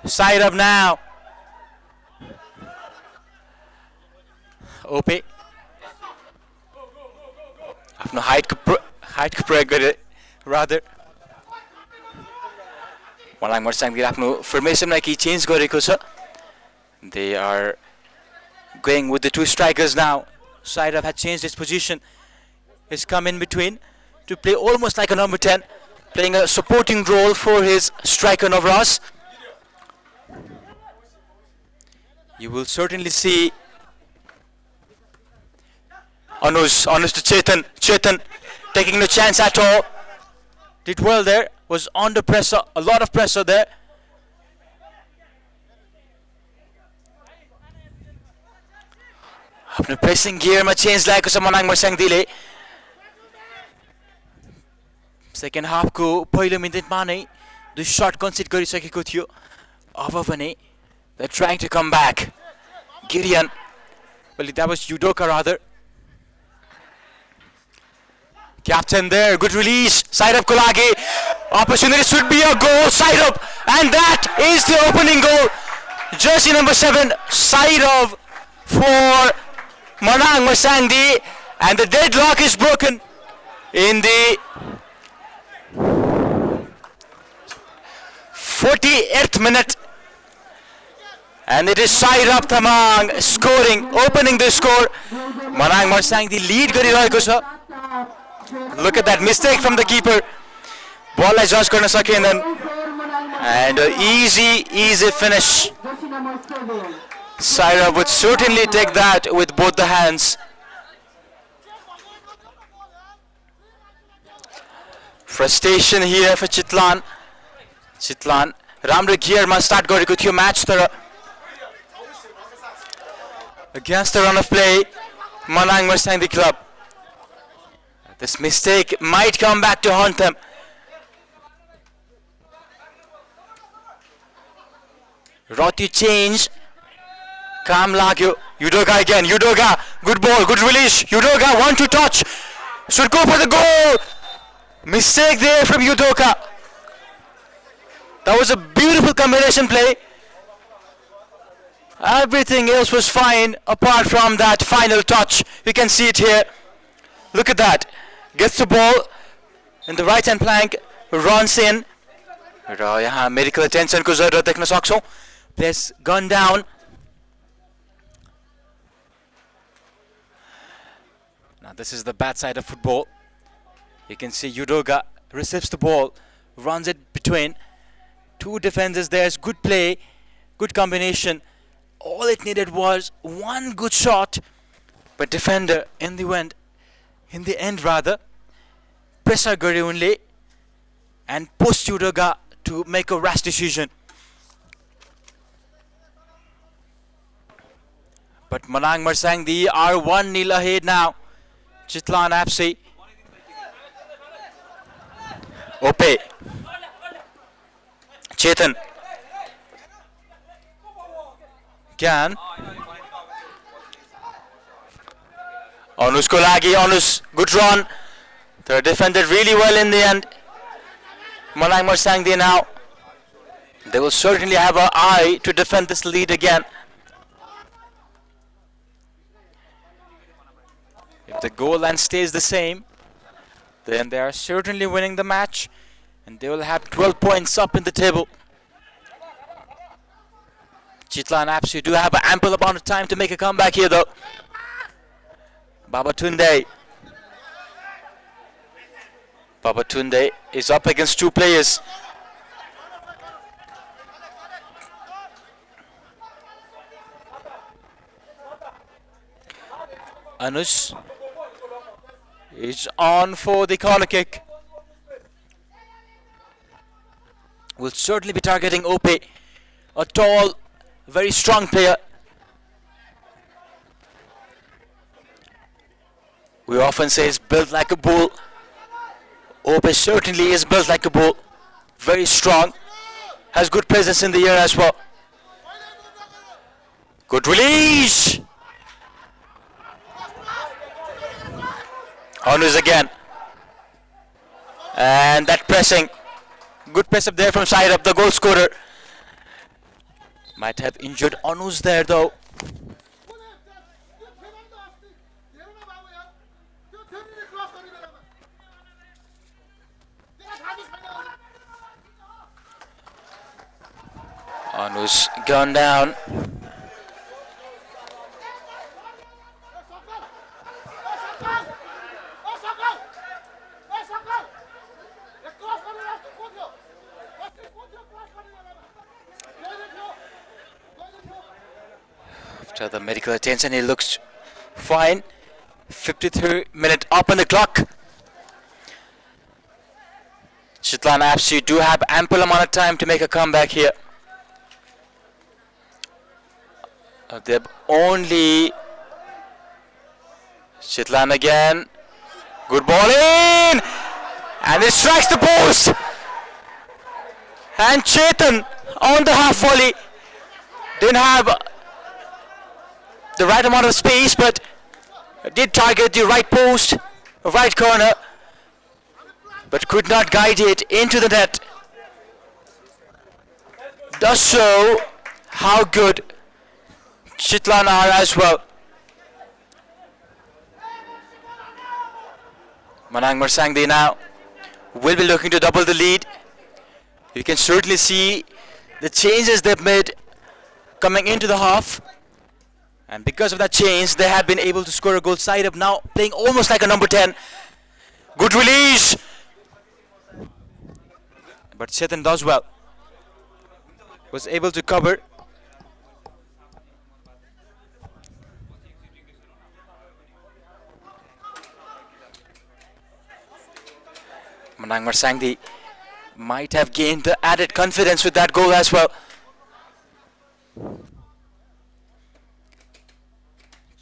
Side up now. Ope. आफ्नो हाइटको प्रयोग गरे rather. Manang Marshayangdi आफ्नो फर्मेसनमा केही change गरेको छ. They are going with the 2 strikers now. Side up had changed his position. He's come in between to play almost like a number 10, playing a supporting role for his striker Navras. You will certainly see Anuj to Chetan taking no chance at all. Did well there, was under pressure, a lot of pressure there. After pressing gear ma change like Manang Marshayangdi. Second half ko पहिलो मिनेटमा नै 2 shot concede गरिसकेको थियो. अब भने they're trying to come back. Gideon, well, that was Udoka rather. Captain there, good release. Side up Kolagi. Opportunity should be a goal. Side up, and that is the opening goal. Jersey number 7, side of for Manang Marshayangdi, and the deadlock is broken in the 48th minute. And it is side up Tamang scoring, opening the score. Manang Marshayangdi lead गरिरहेको छ. Look at that mistake from the keeper. Ball lai judge गर्न सकेनन्. And an easy finish. Side up would certainly take that with both the hands. Frustration here for Chitlan. Chitlan राम्रो गियरमा start गरेको थियो match तर against the run of play, Manang Marshayangdi club. This mistake might come back to haunt them. Roti change. Kam lagyo. Udoka again. Udoka. Good ball. Good release. Udoka 1-2 touch. Should go for the goal. Mistake there from Udoka. That was a beautiful combination play. Everything else was fine apart from that final touch. You can see it here. Look at that. Gets the ball in the right hand flank, runs in. र यहाँ medical attention को जरुरत देख्न सक्छौं. Plays gun down. Now this is the bad side of football. You can see Udoka receives the ball, runs it between 2 defenders. There's good play, good combination. All it needed was one good shot, but defender in the end, pressure गर्यो उनले and pushed Udoga to make a rash decision. But Manang Marshayangdi are 1-0 ahead now. Chitlan FC. Ope. Chetan. Can. Onus ko lagi. Onus. Good run. They defended really well in the end. Manang Marshayangdi now. They will certainly have an eye to defend this lead again. If the goal line stays the same, then they are certainly winning the match and they will have 12 points up in the table. Chitlan FC do have an ample amount of time to make a comeback here though. Babatunde is up against two players. Anus is on for the corner kick. Will certainly be targeting Ope, a tall, very strong player. We often say he's built like a bull. Ope certainly is built like a bull. Very strong. Has good presence in the air as well. Good release. Onus again. And that pressing. Good press up there from side up, the goal scorer. Might have injured Onus there though. Onus gone down. After the medical attention, he looks fine. 53 minute up on the clock. Chitlan FC do have ample amount of time to make a comeback here. They've only Chitlan again. Good ball in, and it strikes the post. And Chetan on the half volley didn't have the right amount of space, but did target the right post, right corner, but could not guide it into the net. Does show how good Chitlan are as well. Manang Marshayangdi now will be looking to double the lead. You can certainly see the changes they've made coming into the half. And because of that change, they have been able to score a goal side up now, playing almost like a number 10. Good release. But Chetan does well. Was able to cover. Manang Marshayangdi might have gained the added confidence with that goal as well.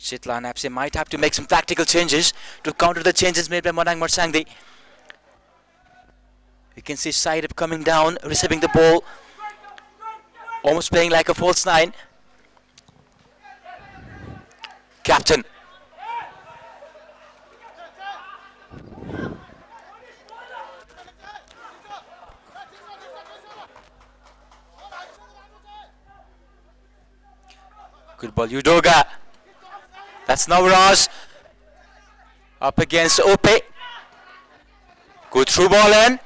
Chitlan FC might have to make some tactical changes to counter the changes made by Manang Marshayangdi. You can see side up coming down, receiving the ball, almost playing like a false nine. Captain. Good ball, Udoga. That's Navraj. Up against Ope. Good through ball in.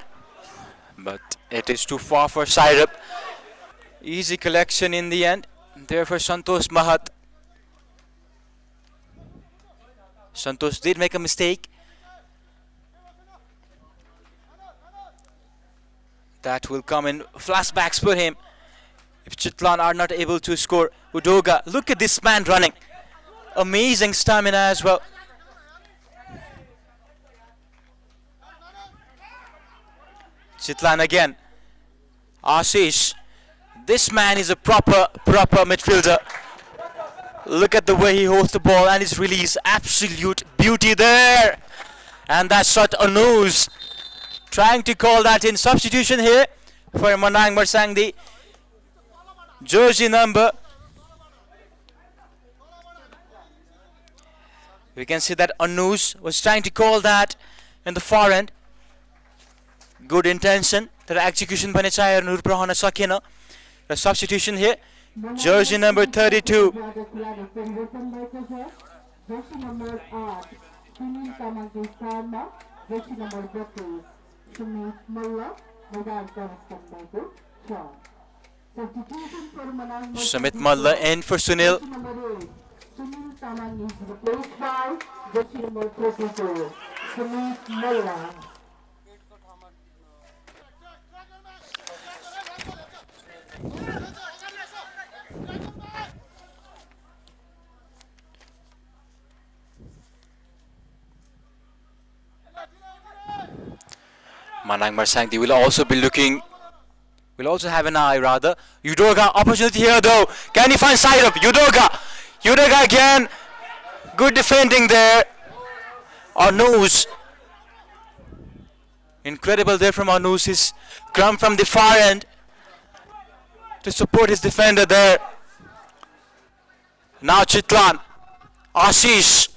But it is too far for side up. Easy collection in the end. There for Santosh Mahat. Santosh did make a mistake. That will come in flashbacks for him if Chitlan are not able to score. Udoga, look at this man running. Amazing stamina as well. Chitlan again. Ashish. This man is a proper midfielder. Look at the way he holds the ball and his release. Absolute beauty there. And that shot Anuj. Trying to call that in. Substitution here for Manang Marshayangdi. Jersey number. We can see that Anuj was trying to call that in the far end. Good intention. The execution bhane chahe Nur rahna sakena. The substitution here. Jersey number 32. Sumit Malla in for Sunil. Manang Marshayangdi will also be looking, will also have an eye rather. Udoga, opportunity here though. Can he find side up? Udoga again. Good defending there. Anuj. Incredible there from Anuj. His crumb from the far end to support his defender there. Now Chitlan. Ashish.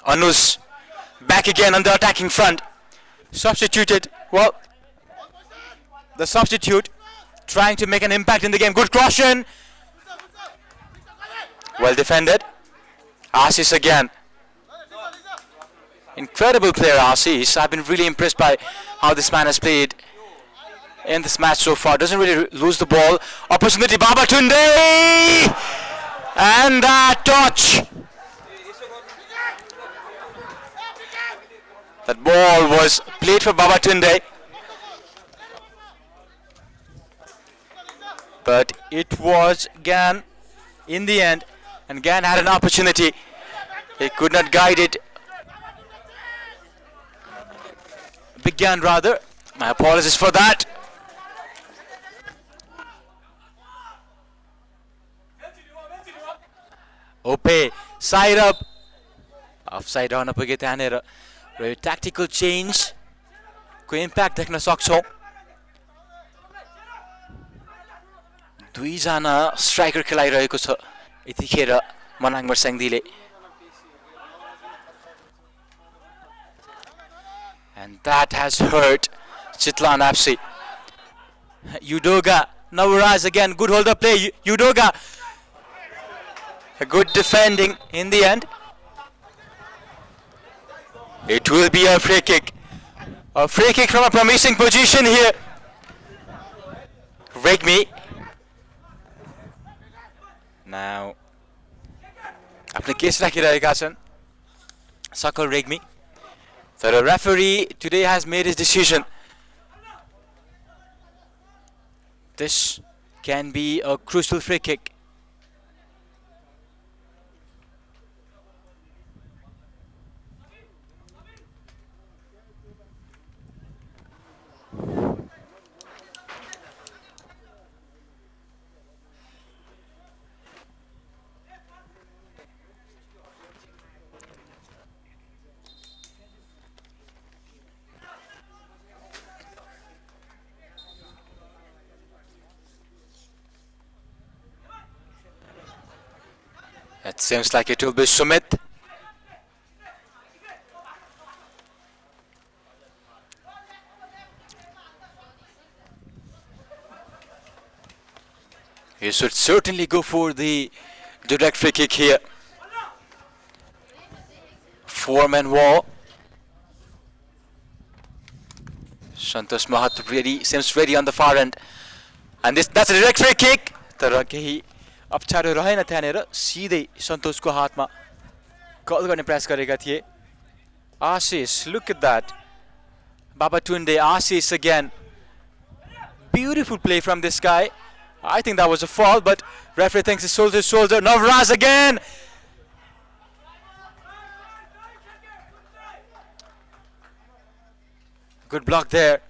Anuj. Back again on the attacking front. Substituted. Well, the substitute trying to make an impact in the game. Good cross-in. Well defended. Ashish again. Incredible player Ashish. I've been really impressed by how this man has played in this match so far. Doesn't really lose the ball. Opportunity, Babatunde! And that touch. That ball was played for Babatunde. But it was Gan in the end. And Gan had an opportunity. He could not guide it. Big Gan rather. My apologies for that. Ope, side up. Offside on up again. Tactical change को impact देख्न सक्छौं दुई जना striker खेलाइरहेको छ यतिखेर Manang मर्स्याङदीले and that has hurt Chitlan FC. Udoga, Navaraj again, good hold of play. Udoga, a good defending in the end. It will be a free kick. A free kick from a promising position here. Regmi. Now, apne case राखिरहेका छन् Sakal Regmi. The referee today has made his decision. This can be a crucial free kick. It seems like it will be Sumit. He should certainly go for the direct free kick here. Four-man wall. Santosh Mahato really seems ready on the far end. And that's a direct free kick. तर केही अप्ठ्यारो रहेन त्यहाँनेर सिधै सन्तोषको हातमा कल गर्ने प्रयास गरेका थिए Ashish, look at that. Babatunde, Ashish again. Beautiful play from this guy. I think that was a foul, but referee thinks it's shoulder to shoulder. Navraj again. Good block there.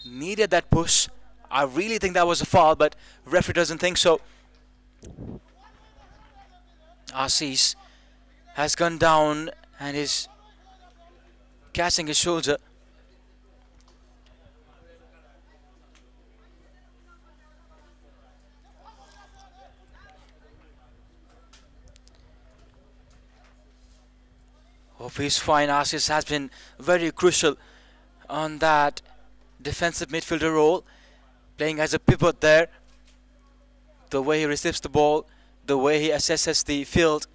Needed that push. I really think that was a foul, but referee doesn't think so. Assis has gone down and is catching his shoulder. Hope he's fine. Assis has been very crucial on that defensive midfielder role, playing as a pivot there. The way he receives the ball, the way he assesses the field,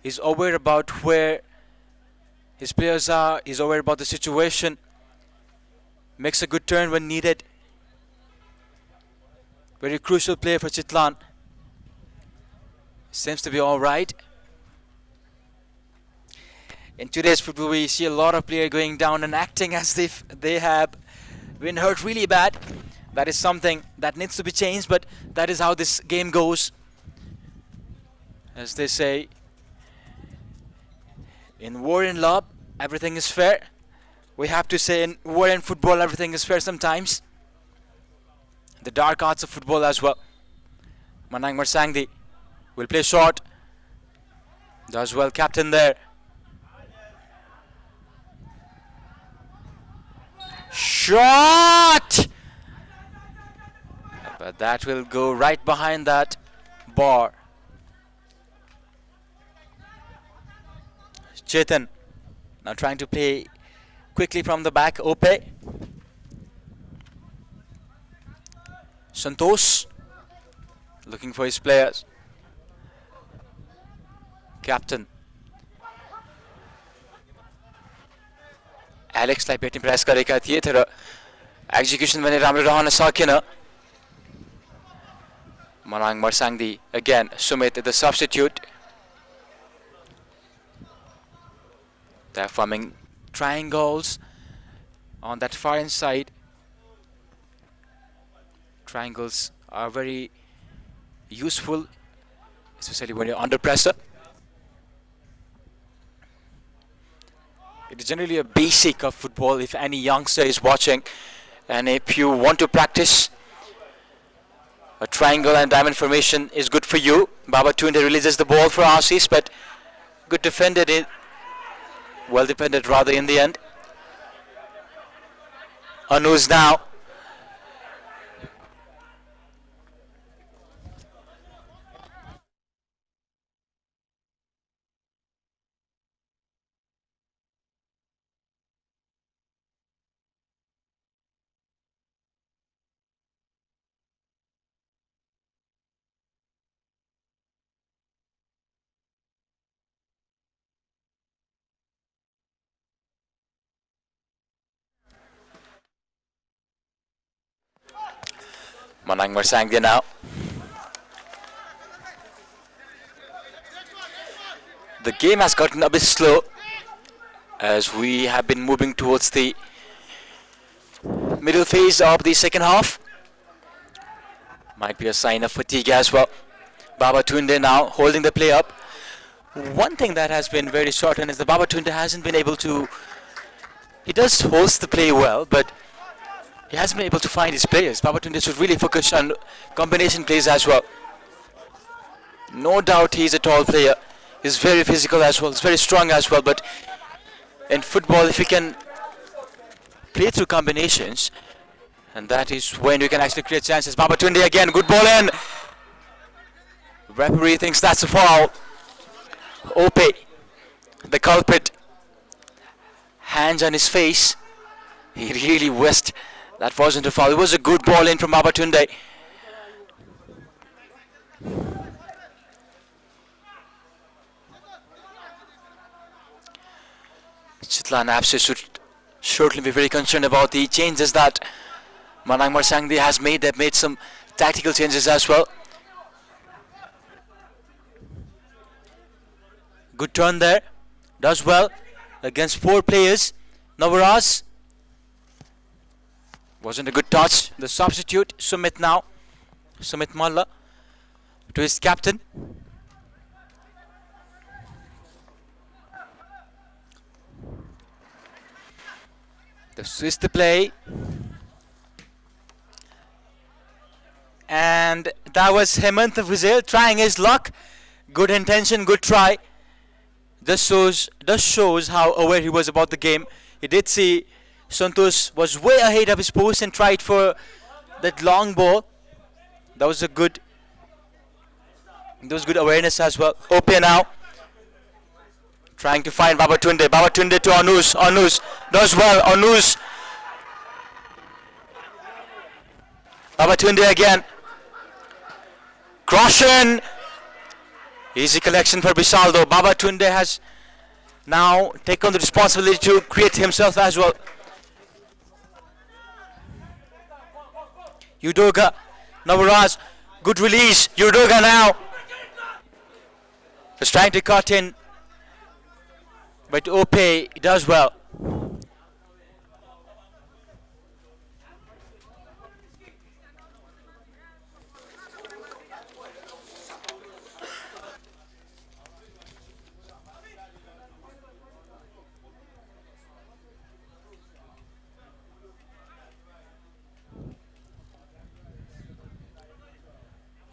he's aware about where his players are, he's aware about the situation, makes a good turn when needed. Very crucial player for Chitlan. Seems to be alright. In today's football, we see a lot of players going down and acting as if they have been hurt really bad. That is something that needs to be changed, but that is how this game goes. As they say, in war and love, everything is fair. We have to say in war and football, everything is fair sometimes. The dark arts of football as well. MANANG MARSHYANGDI will play short. Does well, captain there. Shot! But that will go right behind that bar. Chitlan now trying to play quickly from the back. Ope. Santosh looking for his players. Captain Alex लाई पेटिङ प्रयास गरेका थिए तर execution पनि राम्रो रहन सकेन. MANANG MARSHYANGDI again. Sumit the substitute. They're forming triangles on that far inside. Triangles are very useful, especially when you're under pressure. It is generally a basic of football if any youngster is watching, and if you want to practice, a triangle and diamond formation is good for you. Babatunde releases the ball for Assis, but good defended it. Well defended rather in the end. Anu's now. MANANG MARSHYANGDI now. The game has gotten a bit slow as we have been moving towards the middle phase of the second half. Might be a sign of fatigue as well. Babatunde now holding the play up. One thing that has been very shortened is that Babatunde hasn't been able to. He does holds the play well, but he hasn't been able to find his players. Babatunde should really focus on combination plays as well. No doubt he's a tall player. He's very physical as well. He's very strong as well. But in football, if you can play through combinations, and that is when you can actually create chances. Babatunde again, good ball in. Referee thinks that's a foul. Ope, the culprit, hands on his face. He really wished that wasn't a foul. It was a good ball in from Babatunde. Chitlan FC should certainly be very concerned about the changes that MANANG MARSHYANGDI has made. They've made some tactical changes as well. Good turn there. Does well against 4 players. Navaraz. Wasn't a good touch. The substitute, Sumit now. Sumit Malla to his captain. The switch the play. And that was Hemant Vizil trying his luck. Good intention, good try. This shows how aware he was about the game. He did see Santosh was way ahead of his post and tried for that long ball. That was good awareness as well. Opia now trying to find Babatunde. Babatunde to Anus. Anus does well. Anus. Babatunde again. Crossion. Easy collection for Bisaldo. Babatunde has now taken the responsibility to create himself as well. Udoga. Navaraj. Good release. Udoga now. He's trying to cut in. But Ope does well.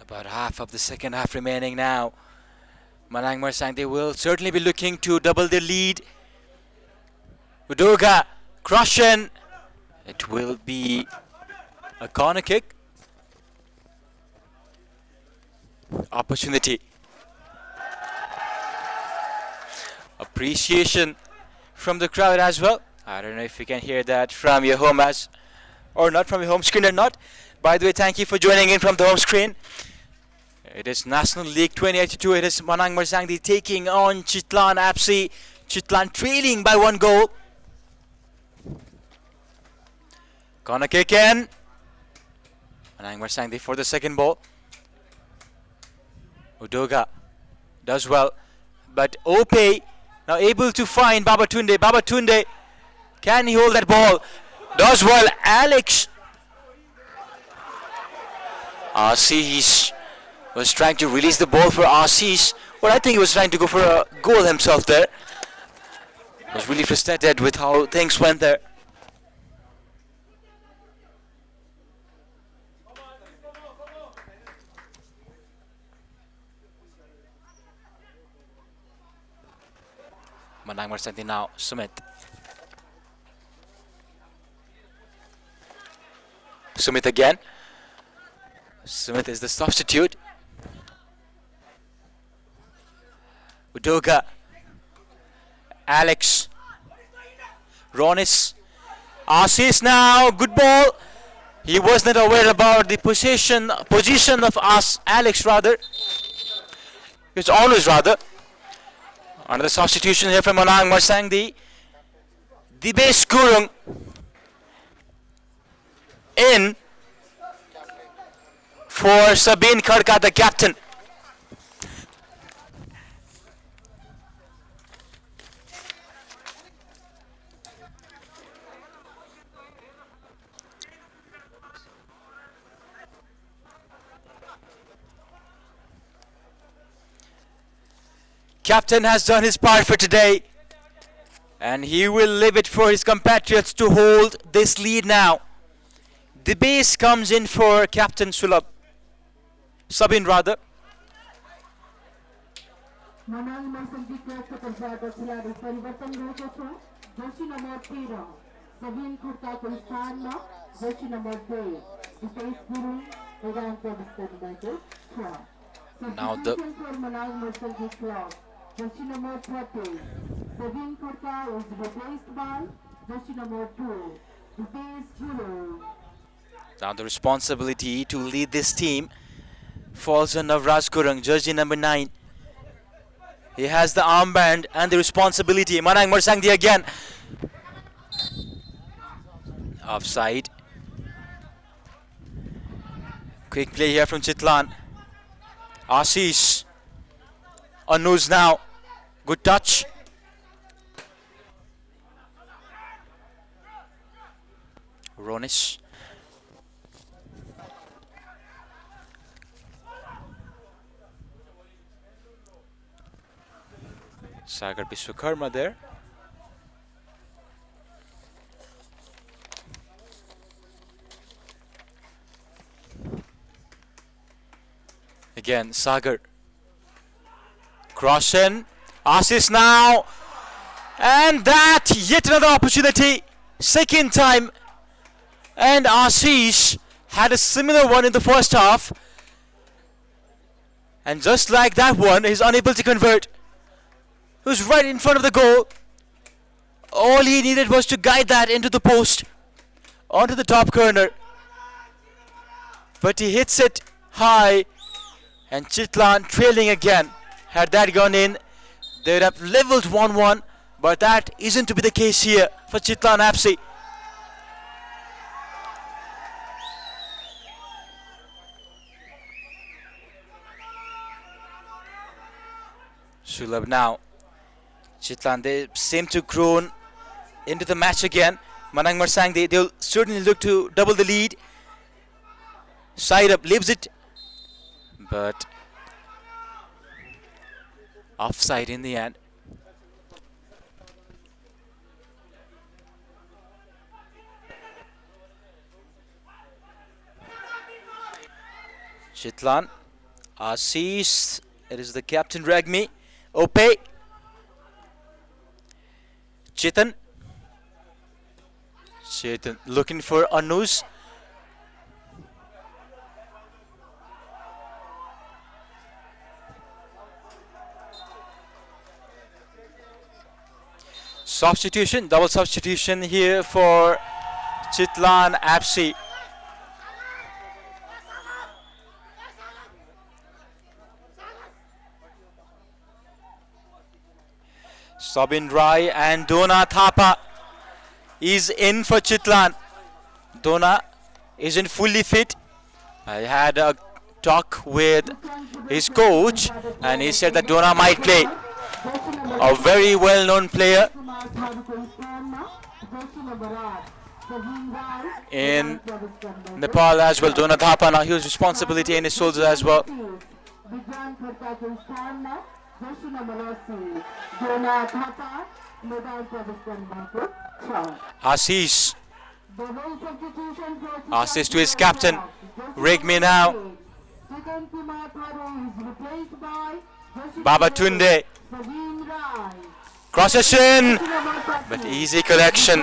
About half of the second half remaining now. Manang Marshayangdi will certainly be looking to double their lead. Udoga, Crushen. It will be a corner kick. Opportunity. Appreciation from the crowd as well. I don't know if you can hear that from your home or not, from your home screen or not. By the way, thank you for joining in from the home screen. It is National League 2082. It is Manang Marshayangdi taking on Chitlan FC. Chitlan trailing by 1 goal. Corner kick in. Manang Marshayangdi for the second ball. Udoga does well. But Ope now able to find Babatunde. Babatunde, can he hold that ball? Does well. Alex. Assis was trying to release the ball for Assis. Well, I think he was trying to go for a goal himself there. Was really frustrated with how things went there. Manang Marshayangdi now. Sumit. Sumit again. Sumit is the substitute. Udoga. Alex. Ronis. Assis now. Good ball. He was not aware about the position of Alex rather. It's always rather. Another substitution here from Manang Marshayangdi. Dibesh Gurung in for Sabine Khadka, the captain. Captain has done his part for today, and he will leave it for his compatriots to hold this lead now. The base comes in for Captain Sulab. Sabin rather. Manang Marshayangdi को तर्फबाट खिलाडी परिवर्तन भएको छ. Jersey number 13 Sabin खड्काको स्थानमा Jersey number 2 Dipesh Gurung मैदान प्रवेश गरिरहेको छ. Now the Manang Marshayangdi club. Jersey number 30, Sabine Khadka is replaced by jersey number 2, Dipesh Gurung. Now the responsibility to lead this team falls on Navraj Gurung, jersey number 9. He has the armband and the responsibility. Manang Marshayangdi again. Offside. Quick play here from Chitlan. Ashish. Anuz now. Good touch. Ronis. Sagar Biswakarma there. Again, Sagar. Cross in. Assist now. And that, yet another opportunity. Second time. And Ashish had a similar one in the first half. And just like that one, he's unable to convert. He was right in front of the goal. All he needed was to guide that into the post, onto the top corner. But he hits it high, and Chitlan trailing again. Had that gone in, they would have leveled 1-1, but that isn't to be the case here for Chitlan FC. Sulabh now. Chitlan, they seem to grown into the match again. Manang Marshayangdi, they'll certainly look to double the lead. Side up, leaves it, but offside in the end. Chitlan, Ashish, it is the captain Ragmi, Ope, Chetan looking for Anush. Substitution, double substitution here for Chitlan FC. Sabin Rai and Dona Thapa is in for Chitlan. Dona isn't fully fit. I had a talk with his coach and he said that Dona might play. A very well-known player in Nepal as well. Dona Thapa, now huge responsibility in his shoulders as well. Ashish. Ashish to his captain. Regmi now. Baba Tunde. Crosses in. But easy collection.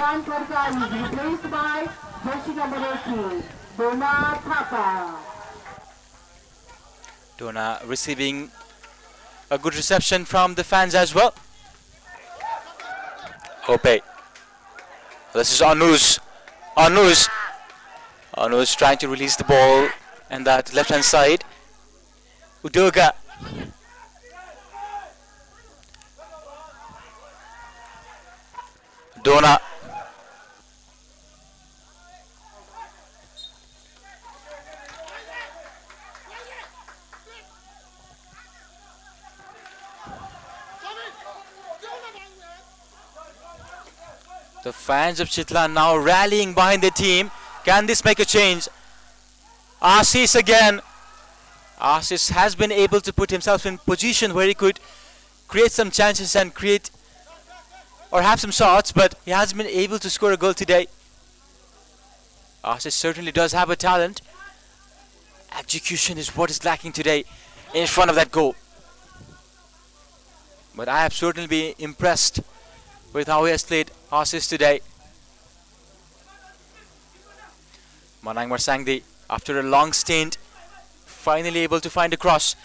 Dona receiving a good reception from the fans as well. Hope. This is Anush. Anush trying to release the ball and that left hand side. Udoga. Dona. The fans of Chitlan now rallying behind the team. Can this make a change? Ashish again. Ashish has been able to put himself in position where he could create some chances and create or have some shots, but he hasn't been able to score a goal today. Ashish certainly does have a talent. Execution is what is lacking today in front of that goal. But I have certainly been impressed with how he has played Ashish today. Manang Marshayangdi, after a long stint, finally able to find a cross.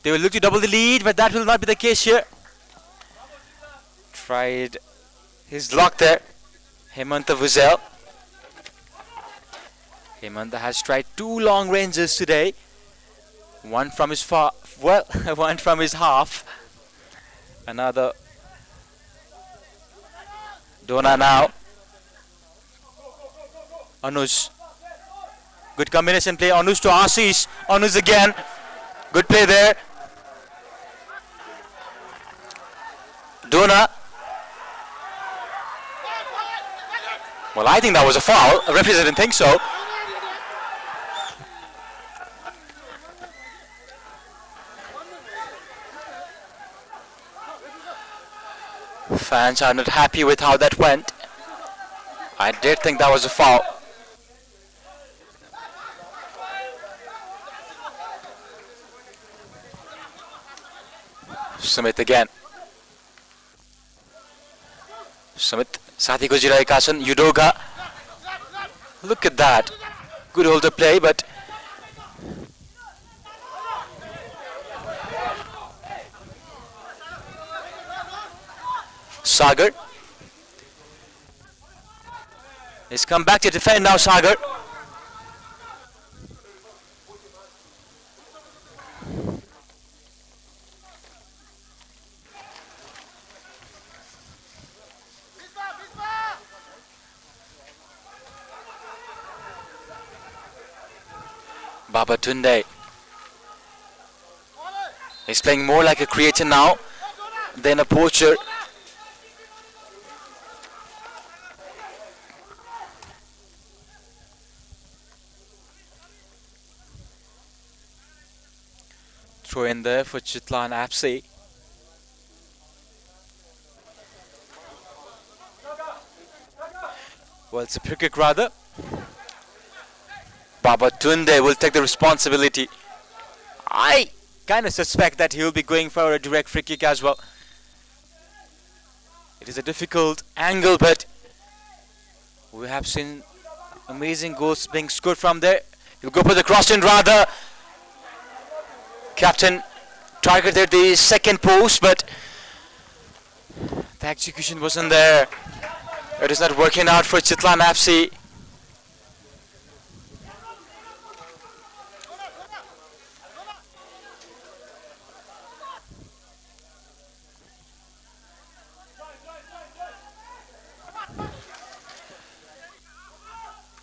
They will look to double the lead, but that will not be the case here. Tried his luck there. Hemanta Vuzel. Hemanta has tried 2 long ranges today. One from his one from his half. Another. Dona now. Anush. Good combination play. Anush to Ashish. Anush again. Good play there. Dona. Well, I think that was a foul. The referee didn't think so. Fans are not happy with how that went. I did think that was a foul. Sumit again. Sumit साथी खोजिरहेका छन्. Udoka. Look at that. Good holder play, but Sagar. He's come back to defend now, Sagar. Baba Tunde is playing more like a creator now than a poacher. Throw in there for Chitlan FC. Well, it's a free kick rather. Baba Tunde will take the responsibility. I kind of suspect that he will be going for a direct free kick as well. It is a difficult angle, but we have seen amazing goals being scored from there. He'll go for the cross in rather. Captain targeted the second post, but the execution wasn't there. It is not working out for Chitlan FC.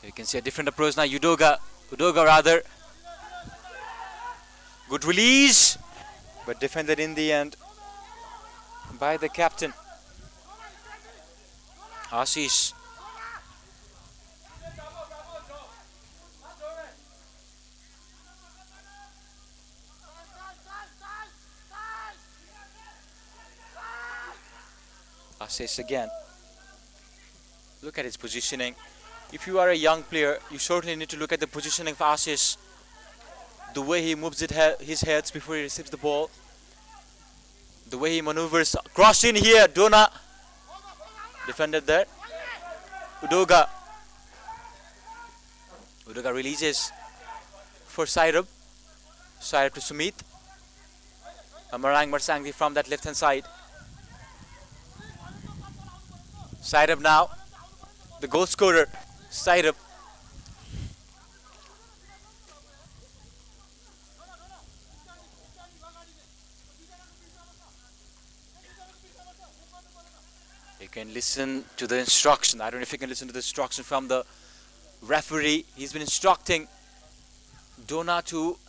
You can see a different approach now. Udoga rather. Good release, but defended in the end by the captain. Ashish. Ashish again. Look at his positioning. If you are a young player, you certainly need to look at the positioning of Ashish. The way he moves his heads before he receives the ball. The way he maneuvers. Cross in here. Dona. Defended there. Udoga. Udoga releases for Sairab. Sairab to Sumit. MANANG MARSHYANGDI from that left hand side. Sairab now. The goal scorer. Sairab. You can listen to the instruction. I don't know if you can listen to the instruction from the referee. He's been instructing Dona to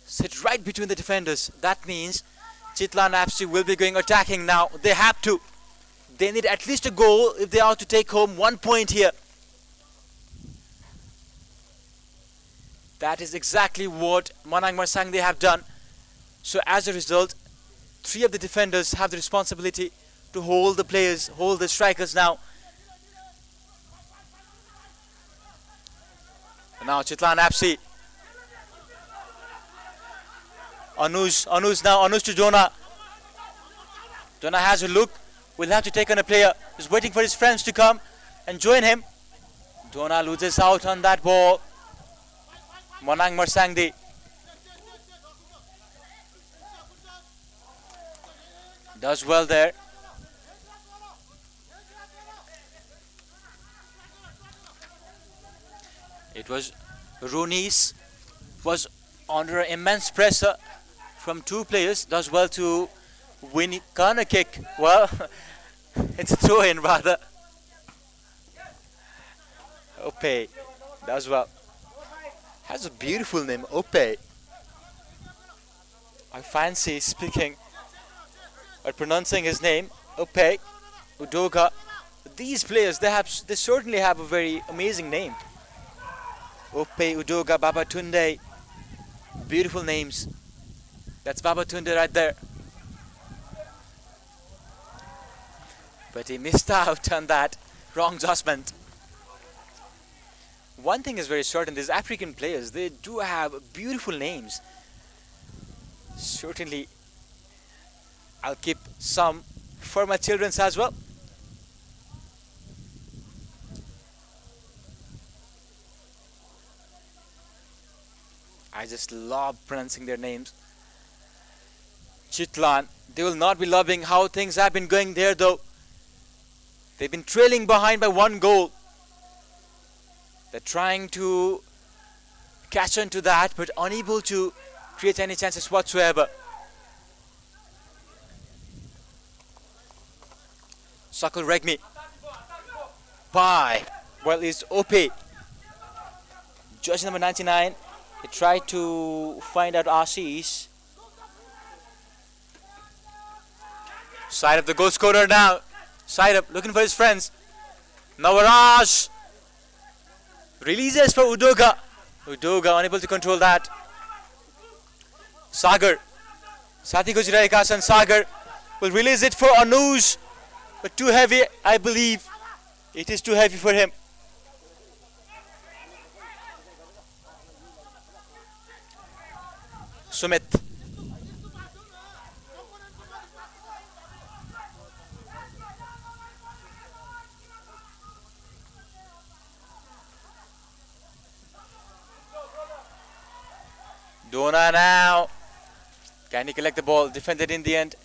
sit right between the defenders. That means Chitlan FC will be going attacking now. They have to. They need at least a goal if they are to take home 1 point here. That is exactly what MANANG MARSHYANGDI have done. So as a result, 3 of the defenders have the responsibility to hold the players, hold the strikers now. And now Chitlan FC. Anuj now, Anuj to Dona. Dona has a look. Will have to take on a player. He's waiting for his friends to come and join him. Dona loses out on that ball. MANANG MARSHYANGDI. Does well there. It was Ronis was under immense pressure from 2 players. Does well to win corner kick. Well, it's a throw in rather. Ope does well. Has a beautiful name, Ope. I fancy speaking or pronouncing his name, Ope, Udoga. These players, they certainly have a very amazing name. Ope, Udoga, Baba Tunde. Beautiful names. That's Baba Tunde right there. But he missed out on that wrong judgment. One thing is very certain, these African players, they do have beautiful names. Certainly, I'll keep some for my children as well. I just love pronouncing their names. Chitlan. They will not be loving how things have been going there though. They've been trailing behind by 1 goal. They're trying to catch on to that but unable to create any chances whatsoever. Sakul Regmi. Bye. Well, it's OP. Judge number 99. He tried to find out Ashish. Side up the goal scorer now. Side up, looking for his friends. Navaraj. Releases for Udoga. Udoga unable to control that. Sagar. Sati Gujiraika and Sagar will release it for Anuj. But too heavy, I believe. It is too heavy for him. Sumit. Dona now. Can he collect the ball? Defended in the end.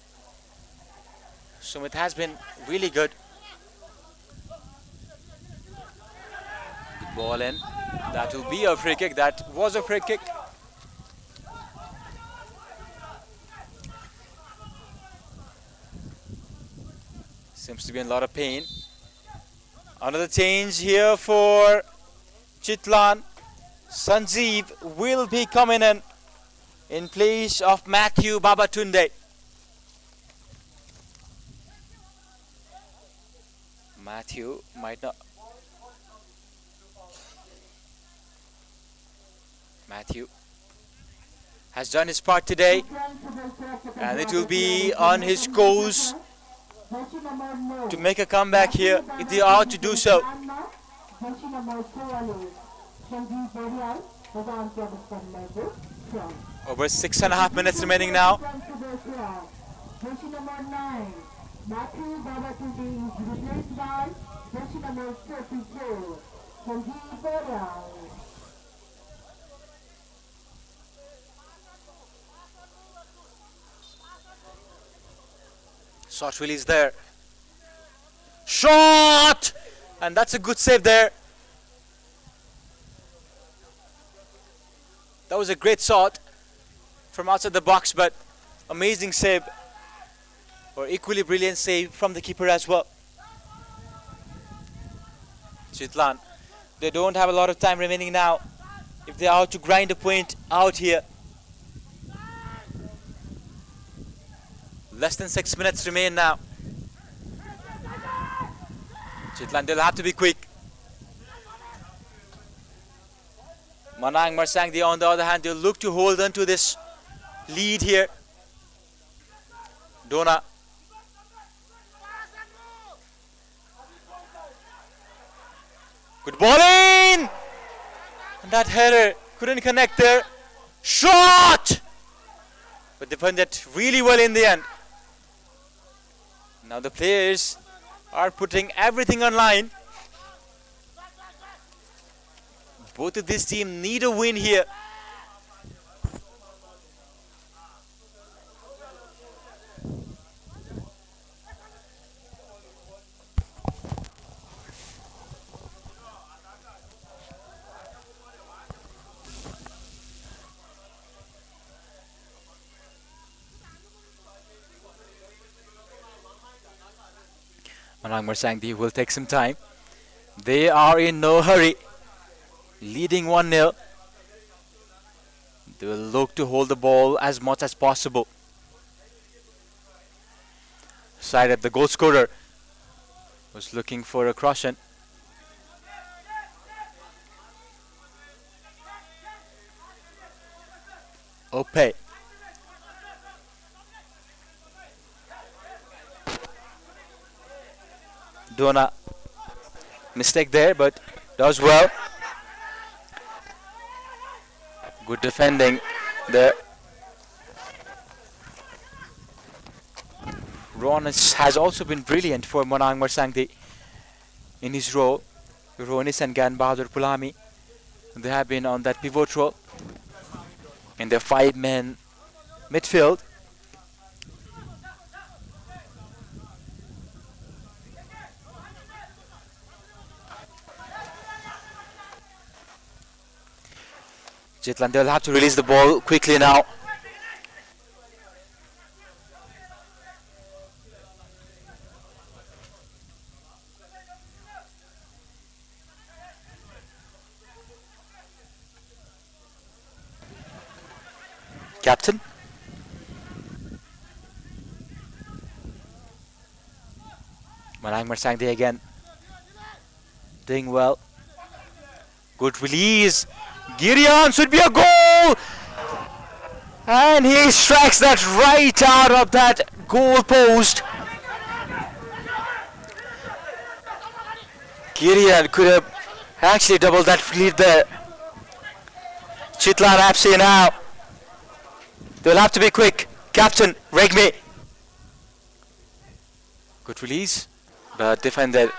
Sumit has been really good. Good ball in. That will be a free kick. That was a free kick. Seems to be in a lot of pain. Another change here for Chitlan. Sanjeev will be coming in place of Matthew Babatunde. Matthew might not. Matthew has done his part today, and it will be on his course to make a comeback here if they are to do so. Over 6.5 minutes remaining now. Matthew Babatunde is replaced by jersey number 44, Sanjeev Boral. Shot release there. Shot! And that's a good save there. That was a great shot from outside the box, but amazing save. Or equally brilliant save from the keeper as well. Chitlan. They don't have a lot of time remaining now if they are to grind a point out here. Less than 6 minutes remain now. Chitlan, they'll have to be quick. Manang Marshyanggdi, on the other hand, they'll look to hold on to this lead here. Dona. Good ball in! And that header couldn't connect there. Shot! But defended really well in the end. Now the players are putting everything on line. Both of these teams need a win here. Manang Marshyanggdi will take some time. They are in no hurry. Leading 1-0. They will look to hold the ball as much as possible. Side at the goal scorer was looking for a cross-in. Ope. Dona. Mistake there, but does well. Good defending there. Ron has also been brilliant for Manang Marshayangdi in his role. Ronis and Gan Bahadur Pulami, they have been on that pivot role in their 5-man midfield. Chitlan, they'll have to release the ball quickly now. Captain. Manang Marshayangdi again. Doing well. Good release. Girion should be a goal! And he strikes that right out of that goal post. Girion could have actually doubled that lead there. Chitlan FC now. They'll have to be quick. Captain, Regme. Good release. But defended.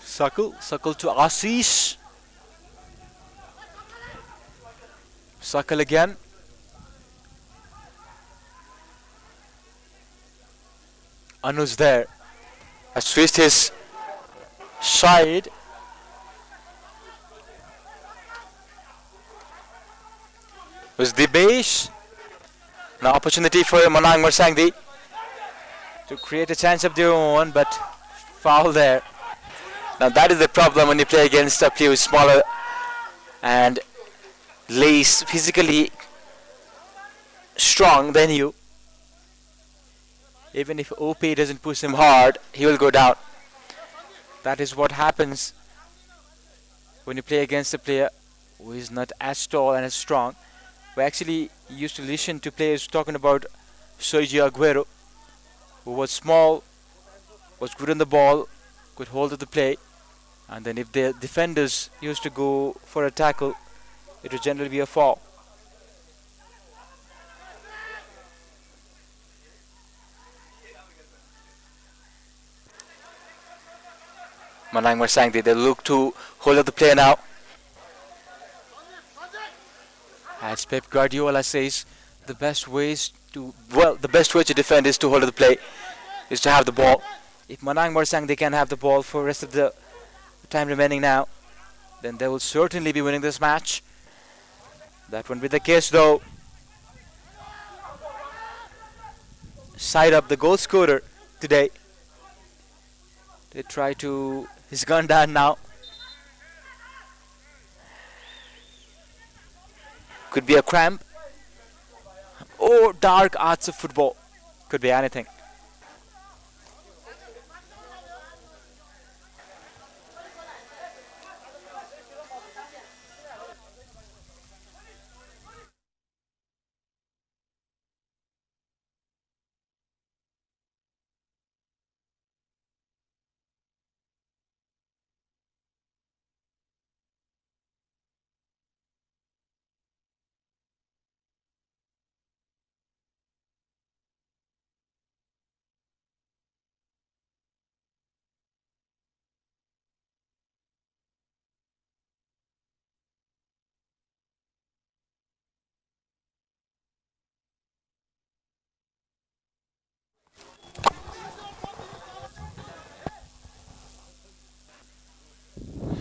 Sakal to Ashish. Sakal again. Anu's there. Has switched his side. Was the base. Now opportunity for Manang Marshayangdi to create a chance of their own, but foul there. Now that is the problem when you play against a player who is smaller and less physically strong than you. Even if OP doesn't push him hard, he will go down. That is what happens when you play against a player who is not as tall and as strong. We actually used to listen to players talking about Sergio Aguero, who was small, was good on the ball, could hold of the play, and then if the defenders used to go for a tackle, it would generally be a foul. Manang Marshayangdi, they look to hold up the play now. As Pep Guardiola says, the best way to defend is to hold up the play, is to have the ball. If Manang Marshayangdi can have the ball for the rest of the time remaining now, then they will certainly be winning this match. That won't be the case though. Side up the goal scorer today. They try to, he's gone down now. Could be a cramp or dark arts of football. Could be anything.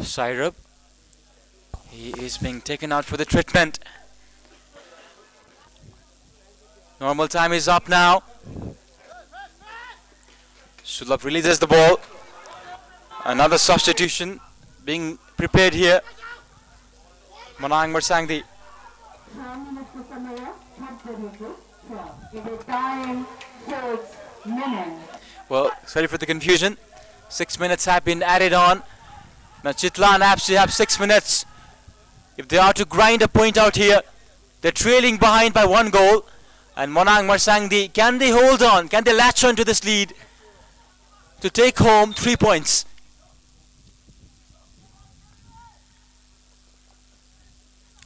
Syrup, he is being taken out for the treatment. Normal time is up now. Sulab releases the ball. Another substitution being prepared here. Manang Marshayangdi. Well, sorry for the confusion. 6 minutes have been added on. Now Chitlan actually have 6 minutes. If they are to grind a point out here, they're trailing behind by 1 goal. And Manang Marshayangdi, can they hold on? Can they latch on to this lead to take home 3 points?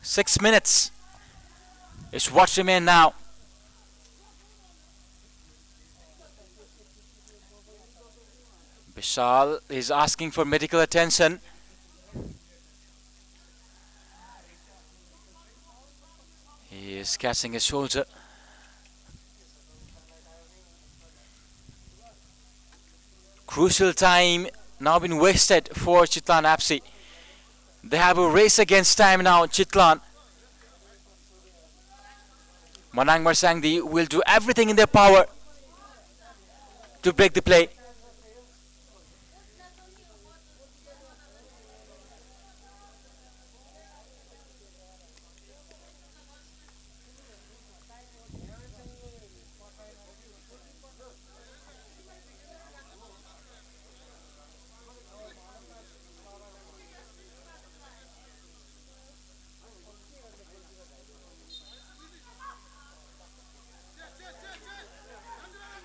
6 minutes is what remain now. Vishal is asking for medical attention. He is catching his shoulder. Crucial time now been wasted for Chitlan FC. They have a race against time now, Chitlan. MANANG MARSHYANGDI will do everything in their power to break the play.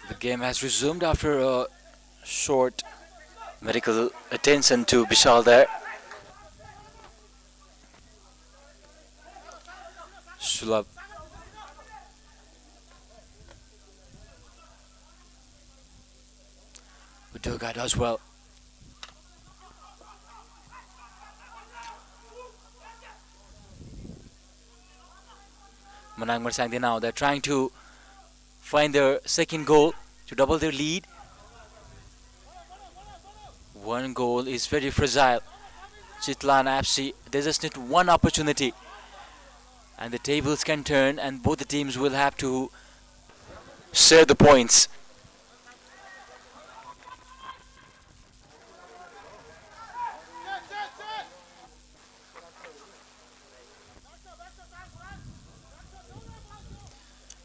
The game has resumed after a short medical attention to Vishal there. Sulabh. Udoga does well. MANANG MARSHYANGDI now, they're trying to find their second goal to double their lead. One goal is very fragile. Chitlan FC, they just need one opportunity and the tables can turn and both the teams will have to share the points.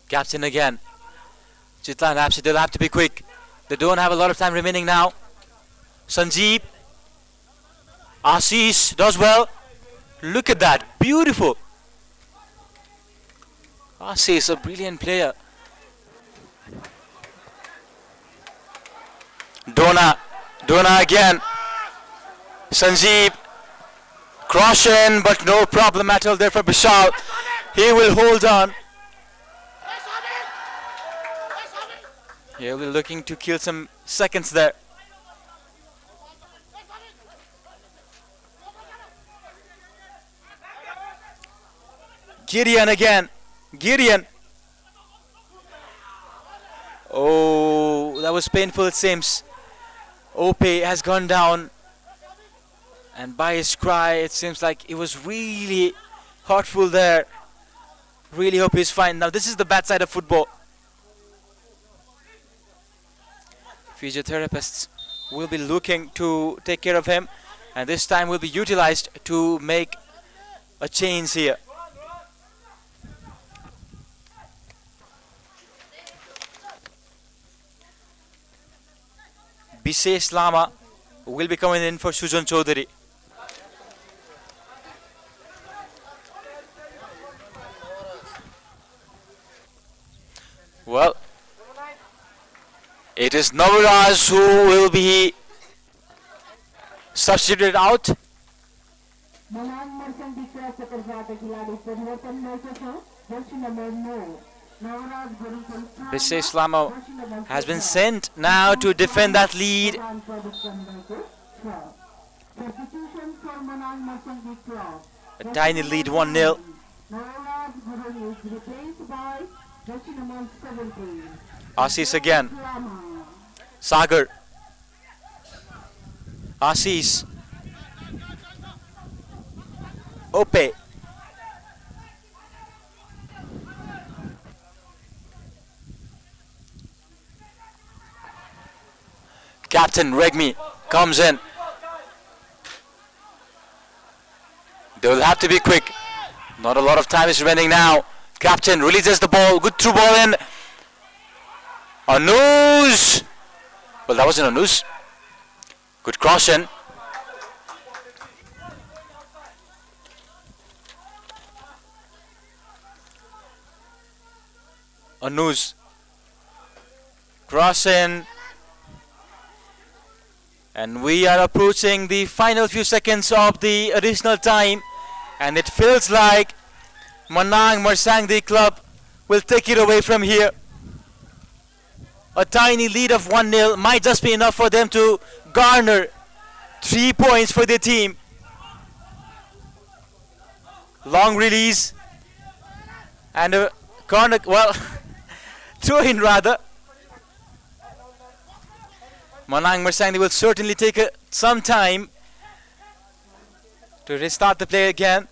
Captain again. Chitlan FC, they'll have to be quick. They don't have a lot of time remaining now. Sanjeev. Ashish does well. Look at that. Beautiful. Ashish is a brilliant player. Dona again. Sanjeev. Cross in, but no problem at all there for Vishal. He will hold on. He'll be looking to kill some seconds there. Gideon again. Gideon. Oh, that was painful it seems. Ope has gone down. And by his cry, it seems like it was really hurtful there. Really hope he's fine. Now this is the bad side of football. Physiotherapists will be looking to take care of him, and this time will be utilized to make a change here. Bishesh Lama will be coming in for Sujan Chaudhary. Well, it is Navaraj who will be substituted out. MANANG MARSHYANGDI तर्फबाट खिलाडी परिवर्तन भएको छ। Jersey number 9 Bishesh Lama has been sent now to defend that lead. Substitution for MANANG MARSHYANGDI club. A tiny lead 1-0. Navaraj Guru is replaced by jersey number 17. Ashish again. Sagar. Ashish. Ope. Captain Regmi comes in. They will have to be quick. Not a lot of time is remaining now. Captain releases the ball. Good through ball in. Anush. Well, that wasn't Anush. Good cross in. Anush. Cross in. And we are approaching the final few seconds of the additional time. And it feels like Manang Marshangdi club will take it away from here. A tiny lead of 1-0 might just be enough for them to garner 3 points for their team. Long release and a corner, well, throw in rather. Manang Marshangdi will certainly take some time to restart the play again.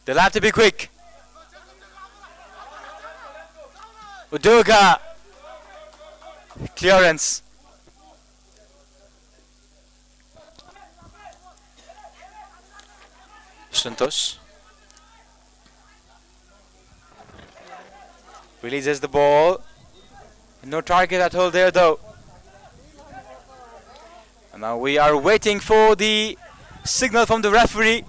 They'll have to be quick. Udoga. Clearance. Santos releases the ball. No target at all there though. And now we are waiting for the signal from the referee.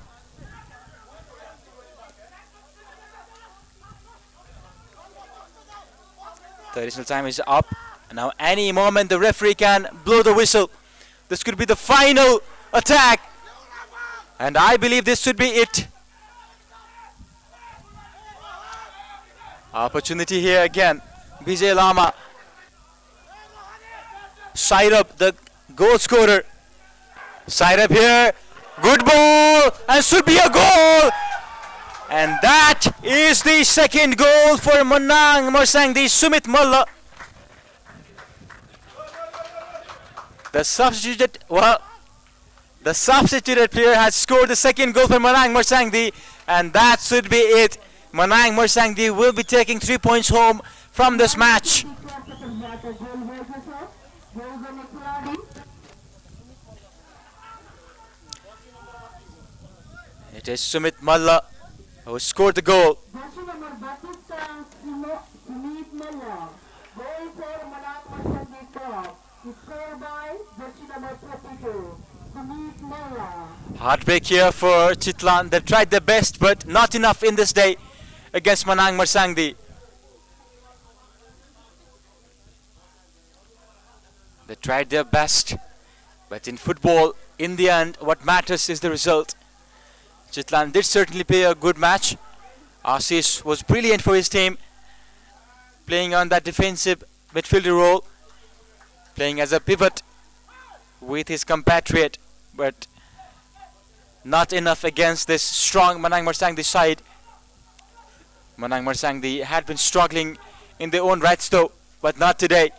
The additional time is up. And now any moment the referee can blow the whistle. This could be the final attack. And I believe this should be it. Opportunity here again. Vijay Lama. Side up the goal scorer. Side up here. Good ball. And should be a goal. And that is the second goal for Manang Marshangdi. Sumit Malla. The substituted player has scored the second goal for Manang Marshangdi, and that should be it. Manang Marshangdi will be taking 3 points home from this match. It is Sumit Malla who scored the goal. Heartbreak here for Chitlan. They tried their best, but not enough in this day against Manang Marshangdi. They tried their best, but in football, in the end, what matters is the result. Chitlan did certainly play a good match. Ashish was brilliant for his team, playing on that defensive midfielder role, playing as a pivot with his compatriot, but not enough against this strong Manang Marshangdi side. Manang Marshangdi had been struggling in their own rights though, but not today.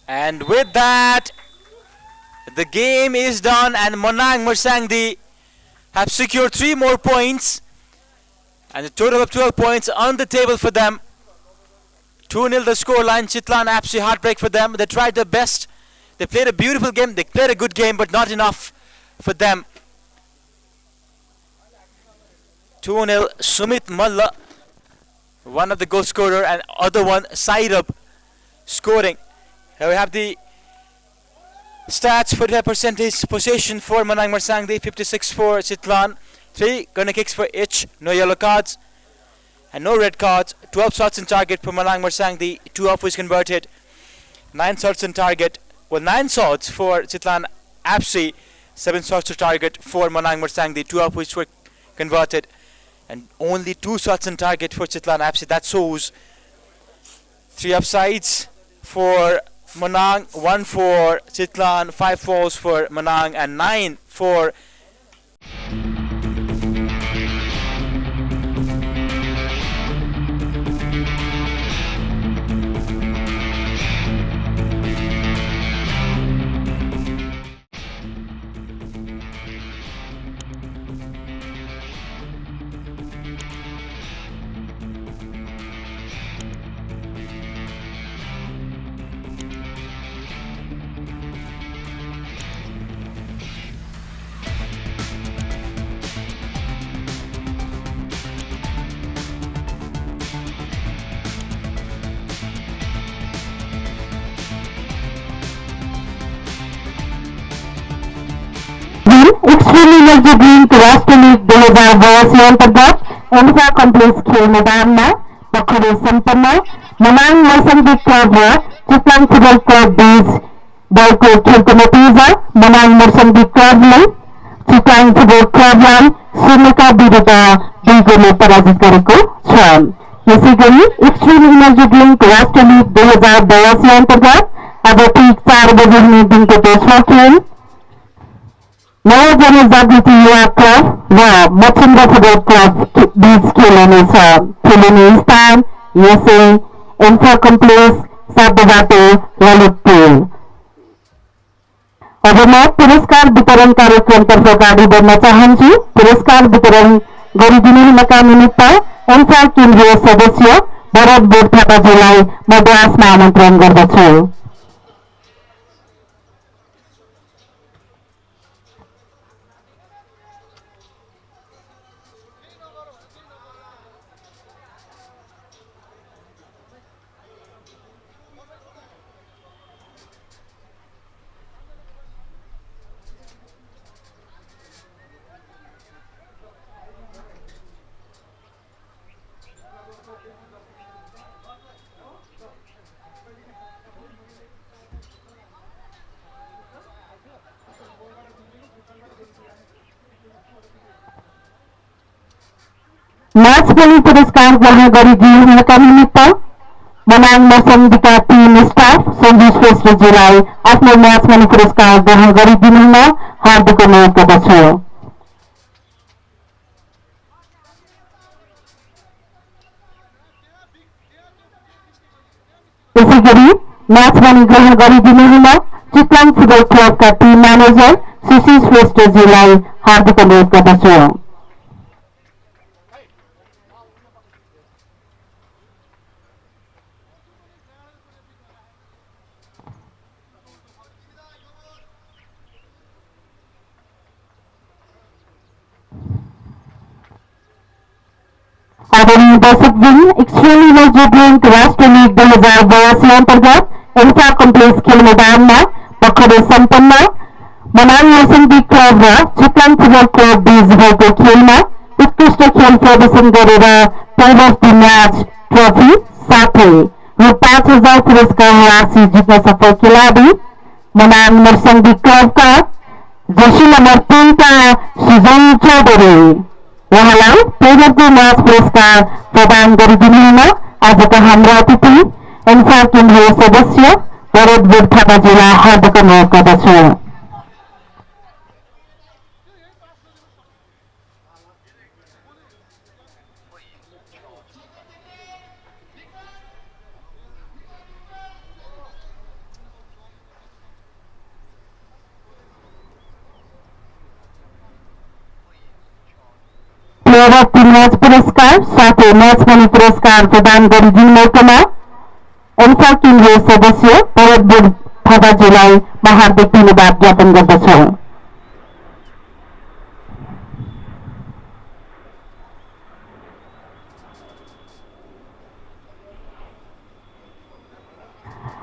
And with that, the game is done and Manang Marshangdi have secured 3 more points and a total of 12 points on the table for them. 2-0 the scoreline. Chitlan absolutely heartbreak for them. They tried their best. They played a beautiful game. They played a good game, but not enough for them. 2-0 Sumit Malla, one of the goal scorer, and other one side up scoring. Here we have the stats for the percentage possession for Manang Marshangdi, 56 for Chitlan, 3 corner kicks for each, no yellow cards and no red cards, 12 shots on target for Manang Marshangdi, 2 of which converted, 9 shots on target, 9 shots for Chitlan APSI, 7 shots to target for Manang Marshangdi, 2 of which were converted, and only 2 shots on target for Chitlan APSI. That shows 3 upsides for Manang, 1 for Chitlan, 5 falls for Manang, and 9 for extreme energy drink राष्ट्र league 2082 अन्तर्गत ANFA complex खेल मैदानमा भर्खरै सम्पन्न Manang Marsyangdi club र Chitlang football club बीच भएको खेलको नतिजा मनाङ मर्स्याङ्दी क्लबले चितलाङ फुटबल क्लबलाई 0 विरुद्ध 2 गोलले पराजित गरेको छ। यसैगरी एक्सट्रीम इनर्जी ड्रिंक राष्ट्र लीग 2082 अन्तर्गत आज ठीक 4 बजे हुने दिनको दोस्रो खेल नयाँ जनजागृति युवा क्लब र मच्छिन्द्र फुटबल क्लब बीच खेलिनेछ। खेलिने स्थान यसै एन्फा कम्प्लेक्स 7 बाटो ललितपुर। अब म पुरस्कार वितरण कार्यक्रमतर्फ अगाडि बढ्न चाहन्छु। पुरस्कार वितरण गरिदिनु हुनका निमित्त एन्फा केन्द्रीय सदस्य भरत बोध थापाज्यूलाई म ग्लासमा आमन्त्रण गर्दछु। म्याच पनि पुरस्कार ग्रहण गरिदिनु हुनका निमित्त मनाङ मर्स्याङ्दीका टिम स्टाफ सञ्जु श्रेष्ठज्यूलाई आफ्नो म्याच पनि पुरस्कार ग्रहण गरिदिनु हुन हार्दिक अनुरोध गर्दछु। यसैगरी म्याच पनि ग्रहण गरिदिनु हुन चितलाङ फुटबल क्लबका टिम म्यानेजर सुशील श्रेष्ठज्यूलाई हार्दिक अनुरोध गर्दछु। आदरणीय दर्शकगण, एक्सट्रीम इनर्जी ड्रिंक राष्ट्र लीग 2082 अन्तर्गत एन्फा कम्प्लेक्स खेल मैदानमा भर्खरै सम्पन्न मनाङ मर्स्याङ्दी क्लब र चितलाङ फुटबल क्लब बीच भएको खेलमा उत्कृष्ट खेल प्रदर्शन गरेर player of the match trophy साथै रु 5000 पुरस्कार राशि जित्न सफल खेलाडी मनाङ मर्स्याङ्दी क्लबका जर्सी नम्बर 3 का सुजन चौधरी उहाँलाई प्लेयर अफ द म्याच पुरस्कार प्रदान गरिदिनु हुन आजका हाम्रा अतिथि एन्फा केन्द्रीय सदस्य भरत बोध थापाज्यूलाई हार्दिक अनुरोध गर्दछु। प्लेयर अफ द म्याच पुरस्कार साथै म्याच पनि पुरस्कार प्रदान गरिदिनुमा एन्फा केन्द्रीय सदस्य भरत बोध थापाज्यूलाई म हार्दिक धन्यवाद ज्ञापन गर्दछु।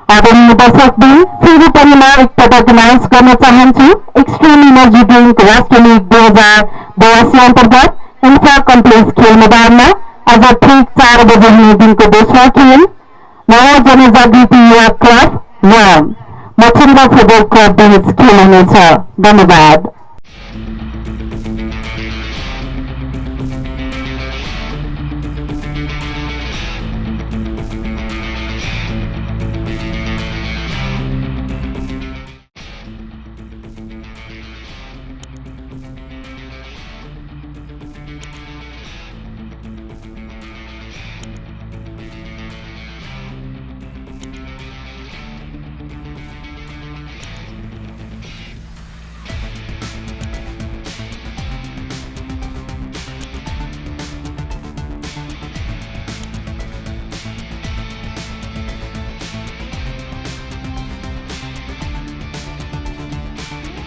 आदरणीय दर्शकगण, फेरि पनि म एकपटक अनाउन्स गर्न चाहन्छु। एक्सट्रीम इनर्जी ड्रिंक राष्ट्र लीग 2082 अन्तर्गत एन्फा कम्प्लेक्स खेल मैदानमा आज ठीक 4 बजे हुने दिनको दोस्रो खेल नयाँ जनजागृति युवा क्लब र मच्छिन्द्र फुटबल क्लब बीच खेलिनेछ। धन्यवाद।